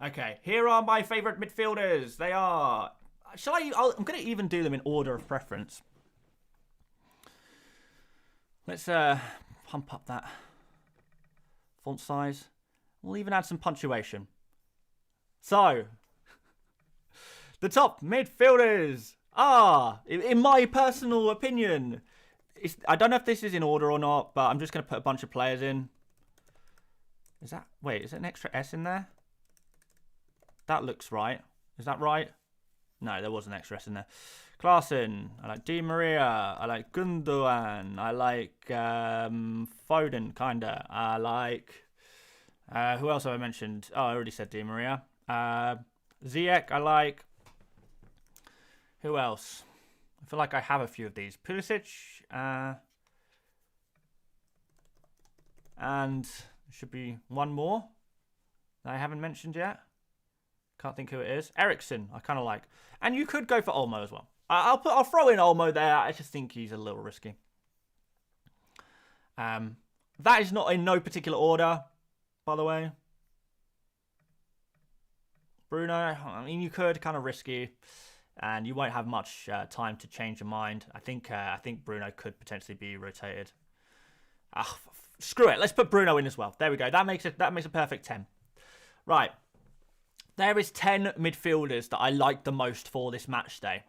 Speaker 1: Okay, here are my favourite midfielders. They are. I'm going to even do them in order of preference. Let's pump up that font size. We'll even add some punctuation. So, the top midfielders are, in my personal opinion, I don't know if this is in order or not, but I'm just going to put a bunch of players in. Is there an extra S in there? That looks right. Is that right? No, there was an extra S in there. Klaassen, I like Di Maria, I like Gundogan, I like Foden, kinda. I like, who else have I mentioned? Oh, I already said Di Maria. Ziyech, I like. Who else? I feel like I have a few of these. Pulisic, and there should be one more that I haven't mentioned yet. Can't think who it is. Ericsson, I kind of like. And you could go for Olmo as well. I'll throw in Olmo there. I just think he's a little risky. That is not in no particular order, by the way. Bruno, I mean, you could, kind of risky, and you won't have much time to change your mind. I think Bruno could potentially be rotated. Screw it. Let's put Bruno in as well. There we go. That makes a perfect 10. Right. There is 10 midfielders that I like the most for this match day.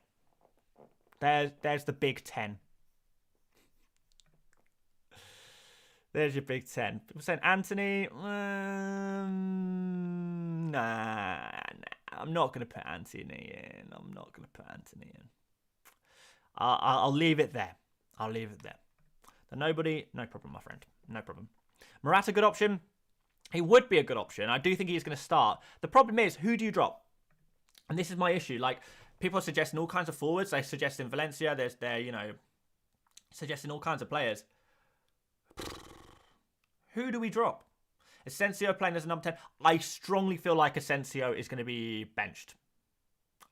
Speaker 1: There's the big 10. There's your big 10. People saying Anthony. Nah. I'm not going to put Anthony in. I'll leave it there. The nobody, no problem, my friend. No problem. Morata, good option. He would be a good option. I do think he's going to start. The problem is, who do you drop? And this is my issue. Like, people are suggesting all kinds of forwards. They're suggesting Valencia. They're suggesting all kinds of players. Who do we drop? Asensio playing as a number 10. I strongly feel like Asensio is going to be benched.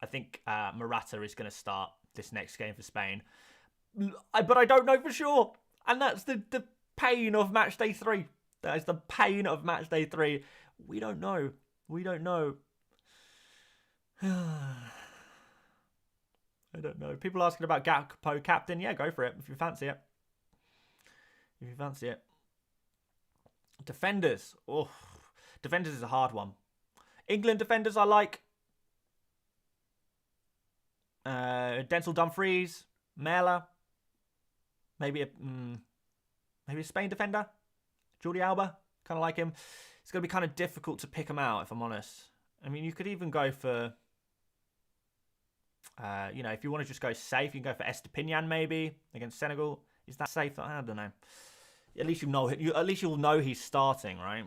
Speaker 1: I think Morata is going to start this next game for Spain. But I don't know for sure. And that's the pain of match day 3. That is the pain of match day 3. We don't know. I don't know. People asking about Gakpo captain. Yeah, go for it if you fancy it. Defenders. Oh, defenders is a hard one. England defenders I like. Denzel Dumfries, Mela. Maybe a Spain defender. Jordi Alba. Kind of like him. It's going to be kind of difficult to pick him out, if I'm honest. I mean, you could even go for... if you want to just go safe, you can go for Estepinian maybe against Senegal. Is that safe? I don't know. At least you'll know he's starting, right?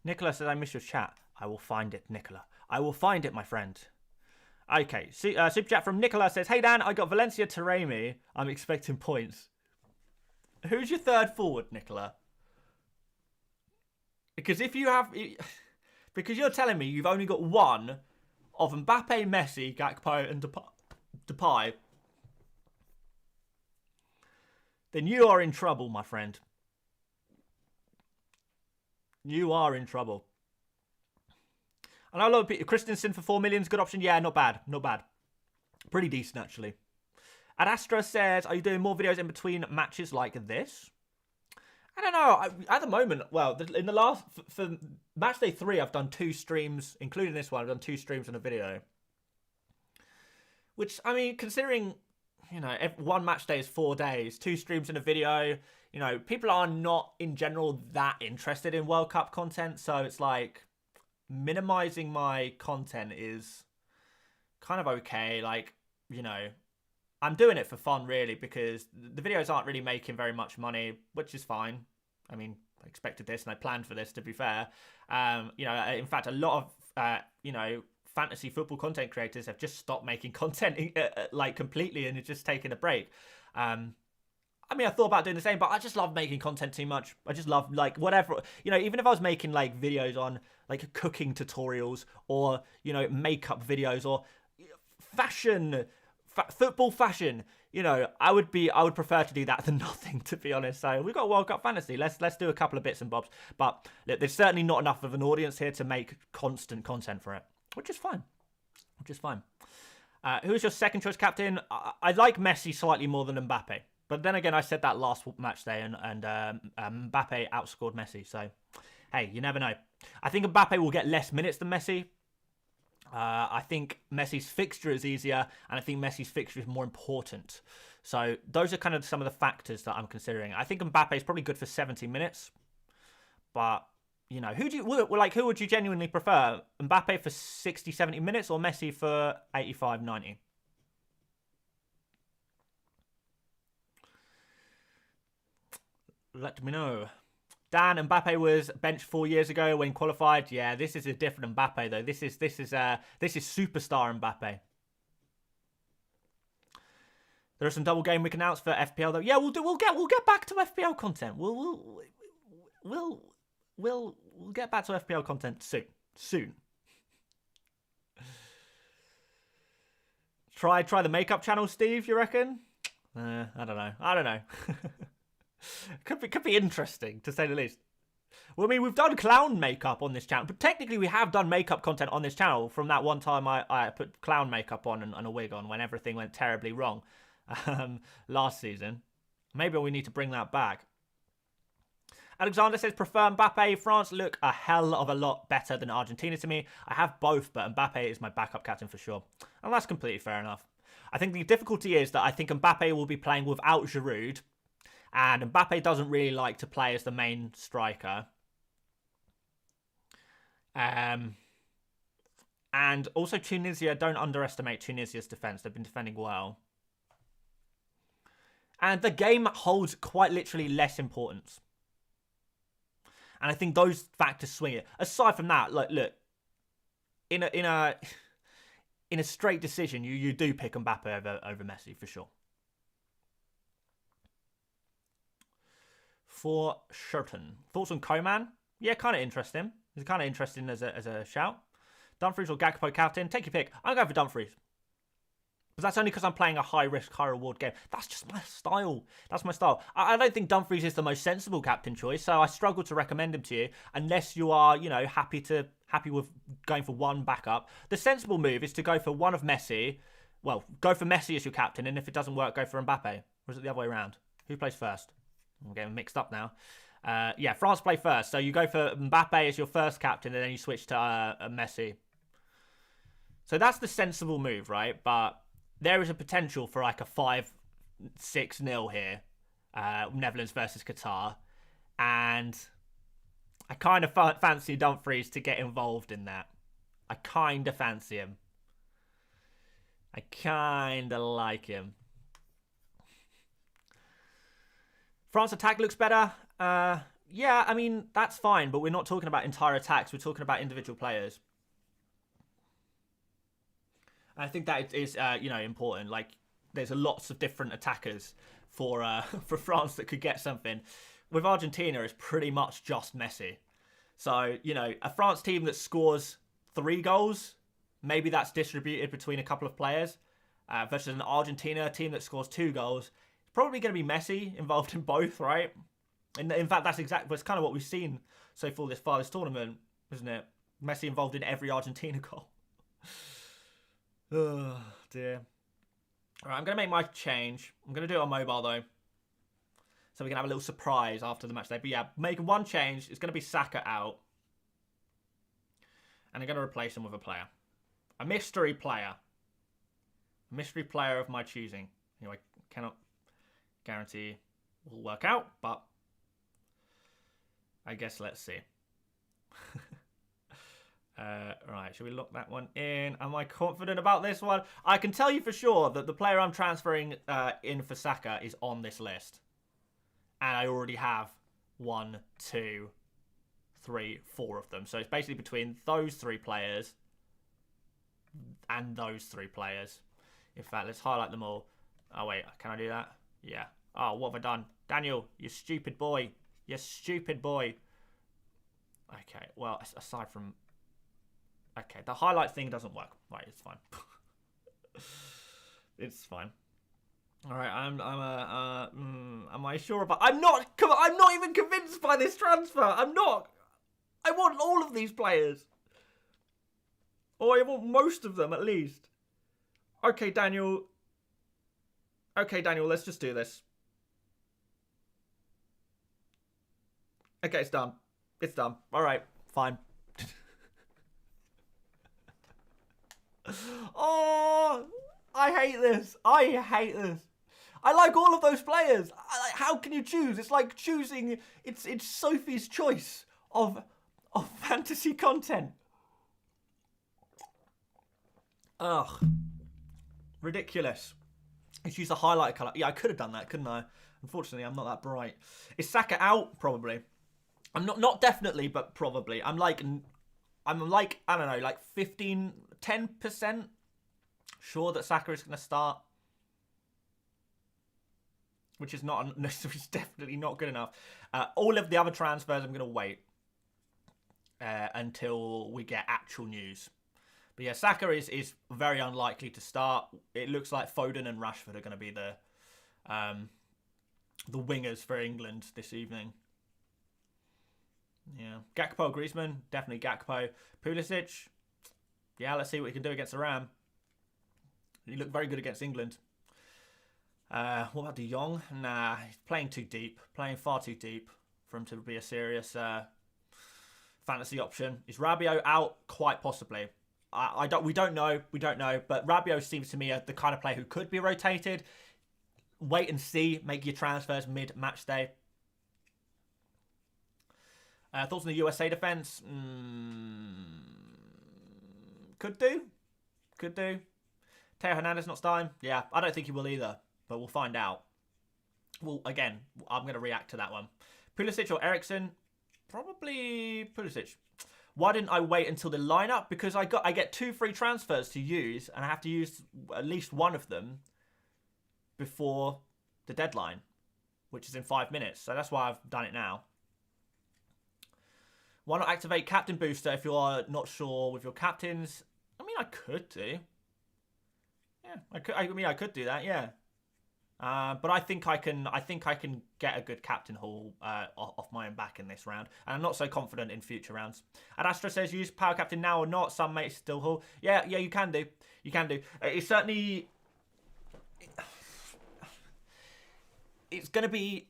Speaker 1: Nicola says, I miss your chat. I will find it, Nicola. I will find it, my friend. Okay. Super chat from Nicola says, hey, Dan, I got Valencia Taremi. I'm expecting points. Who's your third forward, Nicola? Because because you're telling me you've only got one of Mbappe, Messi, Gakpo, and Depay, then you are in trouble, my friend. You are in trouble. And I love Christensen for 4 million is a good option. Yeah, not bad. Pretty decent, actually. Ad Astra says, are you doing more videos in between matches like this? I don't know. At the moment, well, in the last... For match day 3, I've done 2 streams, including this one. I've done 2 streams and a video. Which, I mean, considering... one match day is 4 days, 2 streams and a video. People are not, in general, that interested in World Cup content. So it's like, minimizing my content is kind of okay. Like, I'm doing it for fun, really, because the videos aren't really making very much money, which is fine. I mean, I expected this and I planned for this, to be fair. In fact, a lot of, fantasy football content creators have just stopped making content completely and it's just taken a break. I mean, I thought about doing the same, but I just love making content too much. I just love whatever, even if I was making videos on cooking tutorials or, makeup videos or fashion, football fashion, I would prefer to do that than nothing, to be honest. So we've got World Cup Fantasy. Let's do a couple of bits and bobs, but look, there's certainly not enough of an audience here to make constant content for it. Which is fine. Who is your second choice captain? I like Messi slightly more than Mbappe. But then again, I said that last match day and Mbappe outscored Messi. So, hey, you never know. I think Mbappe will get less minutes than Messi. I think Messi's fixture is easier. And I think Messi's fixture is more important. So, those are kind of some of the factors that I'm considering. I think Mbappe is probably good for 70 minutes. But... who would you genuinely prefer? Mbappe for 60, 70 minutes or Messi for 85, 90? Let me know. Dan, Mbappe was benched 4 years ago when qualified. Yeah, this is a different Mbappe though. This is superstar Mbappe. There are some double game week announced for FPL though. Yeah, we'll get back to FPL content. We'll get back to FPL content soon. Try the makeup channel, Steve, you reckon? I don't know. Could be interesting, to say the least. Well, I mean, we've done clown makeup on this channel, but technically we have done makeup content on this channel from that one time I put clown makeup on and a wig on when everything went terribly wrong last season. Maybe we need to bring that back. Alexander says, prefer Mbappe. France look a hell of a lot better than Argentina to me. I have both, but Mbappe is my backup captain for sure. And that's completely fair enough. I think the difficulty is that I think Mbappe will be playing without Giroud. And Mbappe doesn't really like to play as the main striker. And also Tunisia, don't underestimate Tunisia's defence. They've been defending well. And the game holds quite literally less importance. And I think those factors swing it. Aside from that, like, look, in a straight decision, you do pick Mbappe over Messi for sure. For certain. Thoughts on Coman? Yeah, kind of interesting. He's kind of interesting as a shout. Dumfries or Gakpo captain? Take your pick. I'm going for Dumfries. But that's only because I'm playing a high-risk, high-reward game. That's just my style. That's my style. I don't think Dumfries is the most sensible captain choice, so I struggle to recommend him to you unless you are, you know, happy with going for one backup. The sensible move is to go for one of Messi. Well, go for Messi as your captain, and if it doesn't work, go for Mbappe. Or is it the other way around? Who plays first? I'm getting mixed up now. Yeah, France play first. So you go for Mbappe as your first captain, and then you switch to Messi. So that's the sensible move, right? But there is a potential for like a 5-6-0 here. Netherlands versus Qatar. And I kind of fancy Dumfries to get involved in that. I kind of fancy him. I kind of like him. France attack looks better. Yeah, I mean, that's fine, but we're not talking about entire attacks. We're talking about individual players. I think that is, you know, important. Like, there's lots of different attackers for France that could get something. With Argentina, it's pretty much just Messi. So, you know, a France team that scores 3 goals, maybe that's distributed between a couple of players, versus an Argentina team that scores 2 goals. It's probably going to be Messi involved in both, right? And in fact, that's kind of what we've seen so far this tournament, isn't it? Messi involved in every Argentina goal. Oh, dear. All right, I'm going to make my change. I'm going to do it on mobile, though. So we can have a little surprise after the match day. But yeah, making one change. It's going to be Saka out. And I'm going to replace him with a player. A mystery player. A mystery player of my choosing. You know, I cannot guarantee will work out, but I guess let's see. Right, should we lock that one in? Am I confident about this one? I can tell you for sure that the player I'm transferring in for Saka is on this list. And I already have 1, 2, 3, 4 of them. So it's basically between those 3 players and those 3 players. In fact, let's highlight them all. Oh, wait, can I do that? Yeah. Oh, what have I done? Daniel, you stupid boy. You stupid boy. Okay, well, aside from... Okay, the highlight thing doesn't work. Right, it's fine. It's fine. All right, am I sure about... I'm not even convinced by this transfer. I'm not. I want all of these players. Or I want most of them, at least. Okay, Daniel. Okay, Daniel, let's just do this. Okay, it's done. It's done. All right, fine. Oh, I hate this. I hate this. I like all of those players. How can you choose? It's like choosing. It's Sophie's choice of fantasy content. Ugh, ridiculous. Let's use the highlight colour. Yeah, I could have done that, couldn't I? Unfortunately, I'm not that bright. Is Saka out? Probably. I'm not definitely, but probably. I'm like I don't know, like 10% sure that Saka is going to start. Which is definitely not good enough. All of the other transfers, I'm going to wait until we get actual news. But yeah, Saka is very unlikely to start. It looks like Foden and Rashford are going to be the wingers for England this evening. Yeah, Gakpo, Griezmann, definitely Gakpo. Pulisic, yeah, let's see what he can do against Iran. He looked very good against England. What about De Jong? Nah, he's playing too deep. Playing far too deep for him to be a serious fantasy option. Is Rabiot out? Quite possibly. We don't know. But Rabiot seems to me the kind of player who could be rotated. Wait and see. Make your transfers mid-match day. Thoughts on the USA defense? Could do. Teo Hernandez not starting? Yeah, I don't think he will either. But we'll find out. Well, again, I'm going to react to that one. Pulisic or Eriksen? Probably Pulisic. Why didn't I wait until the lineup? Because I get 2 free transfers to use, and I have to use at least one of them before the deadline, which is in 5 minutes. So that's why I've done it now. Why not activate Captain Booster if you're not sure with your captains? I mean, I could do. Yeah, I could do that. Yeah. But I think I can get a good captain haul off my own back in this round, and I'm not so confident in future rounds. And Astra says use power captain now or not. Some mates still haul. Yeah, you can do. It's certainly. It's going to be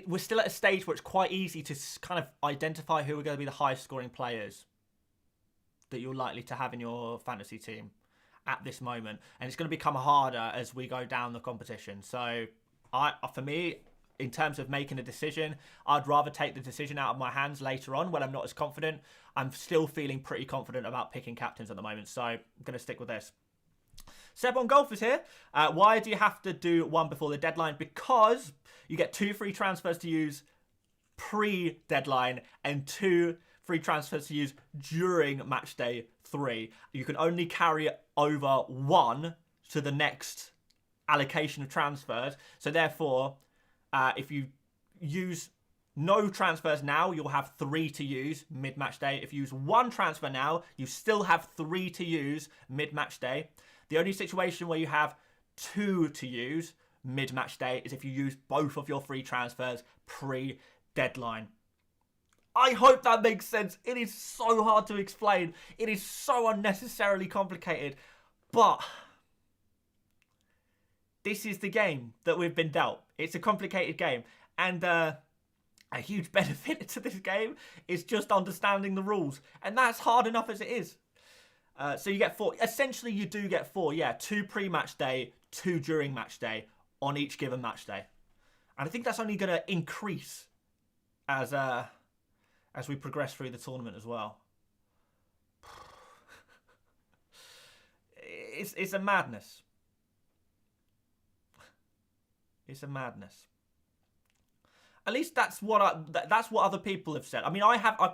Speaker 1: we're still at a stage where it's quite easy to kind of identify who are going to be the highest scoring players that you're likely to have in your fantasy team at this moment, and it's going to become harder as we go down the competition. So for me, in terms of making a decision, I'd rather take the decision out of my hands later on when I'm not as confident. I'm still feeling pretty confident about picking captains at the moment, so I'm going to stick with this. Seb on Golf is here. Why do you have to do one before the deadline? Because you get 2 free transfers to use pre-deadline and 2 free transfers to use during match day 3. You can only carry over 1 to the next allocation of transfers. So therefore, if you use no transfers now, you'll have 3 to use mid-match day. If you use 1 transfer now, you still have 3 to use mid-match day. The only situation where you have 2 to use mid-match day is if you use both of your free transfers pre-deadline. I hope that makes sense. It is so hard to explain. It is so unnecessarily complicated. But this is the game that we've been dealt. It's a complicated game. And a huge benefit to this game is just understanding the rules. And that's hard enough as it is. So you get 4. Essentially, you do get 4. Yeah, 2 pre-match day, 2 during match day on each given match day. And I think that's only going to increase as we progress through the tournament as well. It's a madness. It's a madness. At least that's what other people have said. I mean,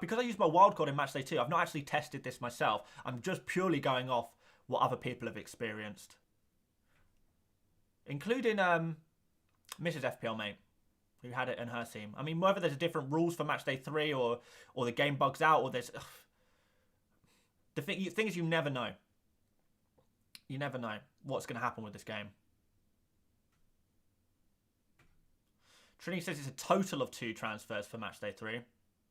Speaker 1: because I used my wildcard in matchday 2. I've not actually tested this myself. I'm just purely going off what other people have experienced, including Mrs. FPL Mate, who had it in her team. I mean, whether there's different rules for matchday 3 or the game bugs out, or there's the thing is, you never know. You never know what's going to happen with this game. Trini says it's a total of 2 transfers for matchday 3.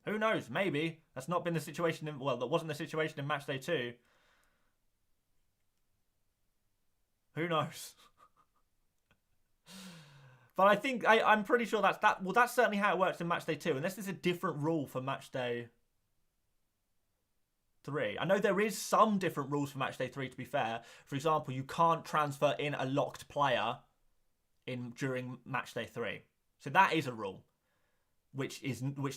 Speaker 1: Who knows? Maybe. That's not been the situation that wasn't the situation in matchday 2. Who knows? But I think, I'm pretty sure that's certainly how it works in matchday 2, unless there's a different rule for matchday 3. I know there is some different rules for matchday 3, to be fair. For example, you can't transfer in a locked player during matchday 3. So that is a rule, which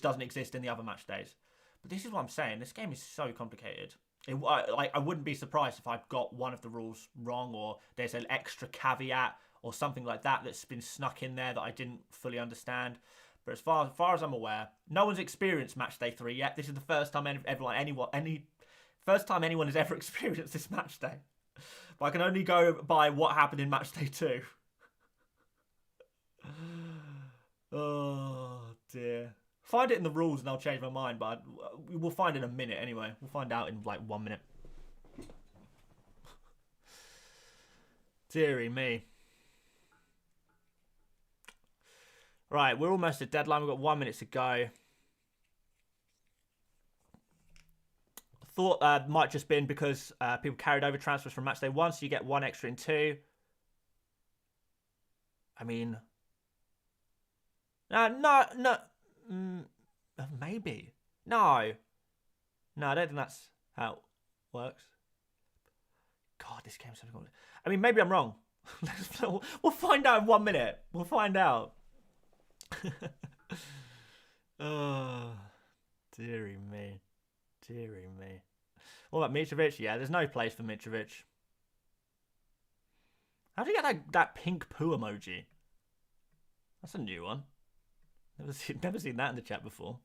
Speaker 1: doesn't exist in the other match days. But this is what I'm saying. This game is so complicated. I wouldn't be surprised if I've got one of the rules wrong, or there's an extra caveat or something like that that's been snuck in there that I didn't fully understand. But as far as I'm aware, no one's experienced match day 3 yet. This is the first time first time anyone has ever experienced this match day. But I can only go by what happened in match day 2. Oh, dear. Find it in the rules and I'll change my mind, but we'll find in a minute anyway. We'll find out in like 1 minute. Deary me. Right, we're almost at deadline. We've got 1 minute to go. Thought might just been because people carried over transfers from matchday 1, so you get 1 extra in 2. I mean, no, maybe. No, I don't think that's how it works. God, this game's so complicated. I mean, maybe I'm wrong. We'll find out in 1 minute. We'll find out. Oh, dearie me. Dearie me. What about Mitrovic? Yeah, there's no place for Mitrovic. How do you get that pink poo emoji? That's a new one. Never seen that in the chat before.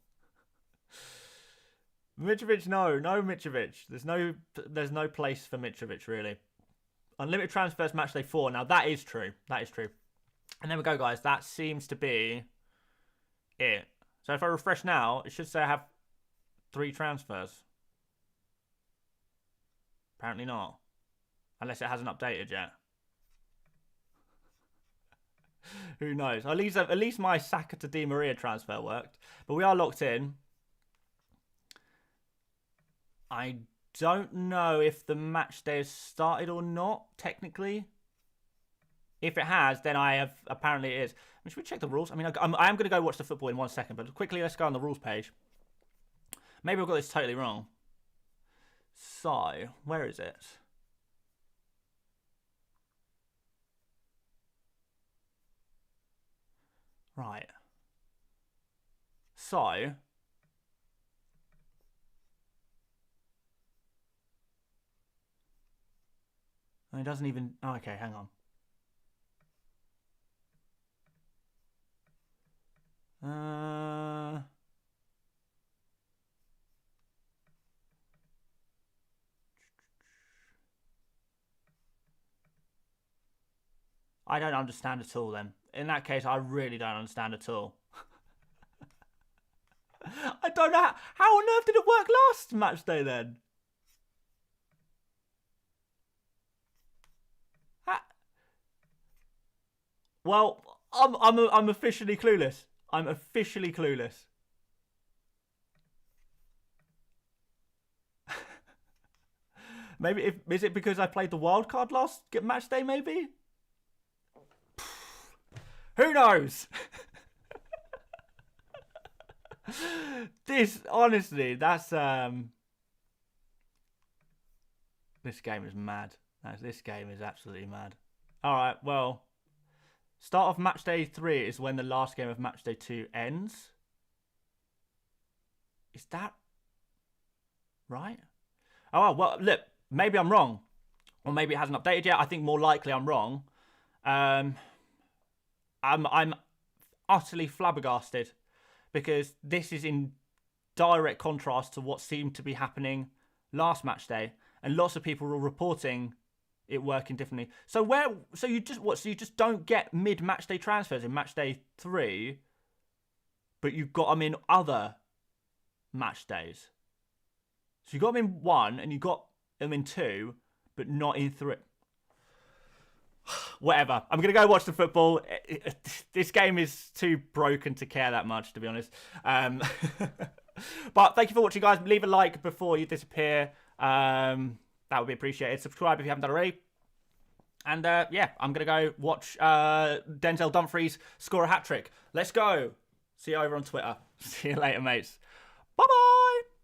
Speaker 1: Mitrovic, no Mitrovic. There's no place for Mitrovic, really. Unlimited transfers matchday 4. Now that is true. That is true. And there we go, guys. That seems to be it. So if I refresh now, it should say I have 3 transfers. Apparently not. Unless it hasn't updated yet. Who knows? At least my Saka to Di Maria transfer worked. But we are locked in. I don't know if the match day has started or not, technically. If it has, then I have... Apparently it is. I mean, should we check the rules? I mean, I am going to go watch the football in 1 second. But quickly, let's go on the rules page. Maybe I've got this totally wrong. So, where is it? Right. So... It doesn't even... Oh, okay, hang on. I don't understand at all, then. In that case, I really don't understand at all. I don't know... How on earth did it work last match day, then? Well, I'm officially clueless. I'm officially clueless. Maybe is it because I played the wild card last match day? Maybe. Who knows? This honestly, that's this game is mad. This game is absolutely mad. All right, well. Start of match day 3 is when the last game of match day 2 ends. Is that right? Oh, well, look, maybe I'm wrong. Or maybe it hasn't updated yet. I think more likely I'm wrong. I'm utterly flabbergasted because this is in direct contrast to what seemed to be happening last match day. And lots of people were reporting it working differently. So you just don't get mid-match day transfers in match day 3, but you've got them in other match days. So you got them in 1 and you got them in 2, but not in 3. Whatever. I'm going to go watch the football. This game is too broken to care that much, to be honest. But thank you for watching, guys. Leave a like before you disappear. That would be appreciated. Subscribe if you haven't done already. And yeah, I'm going to go watch Denzel Dumfries score a hat-trick. Let's go. See you over on Twitter. See you later, mates. Bye-bye.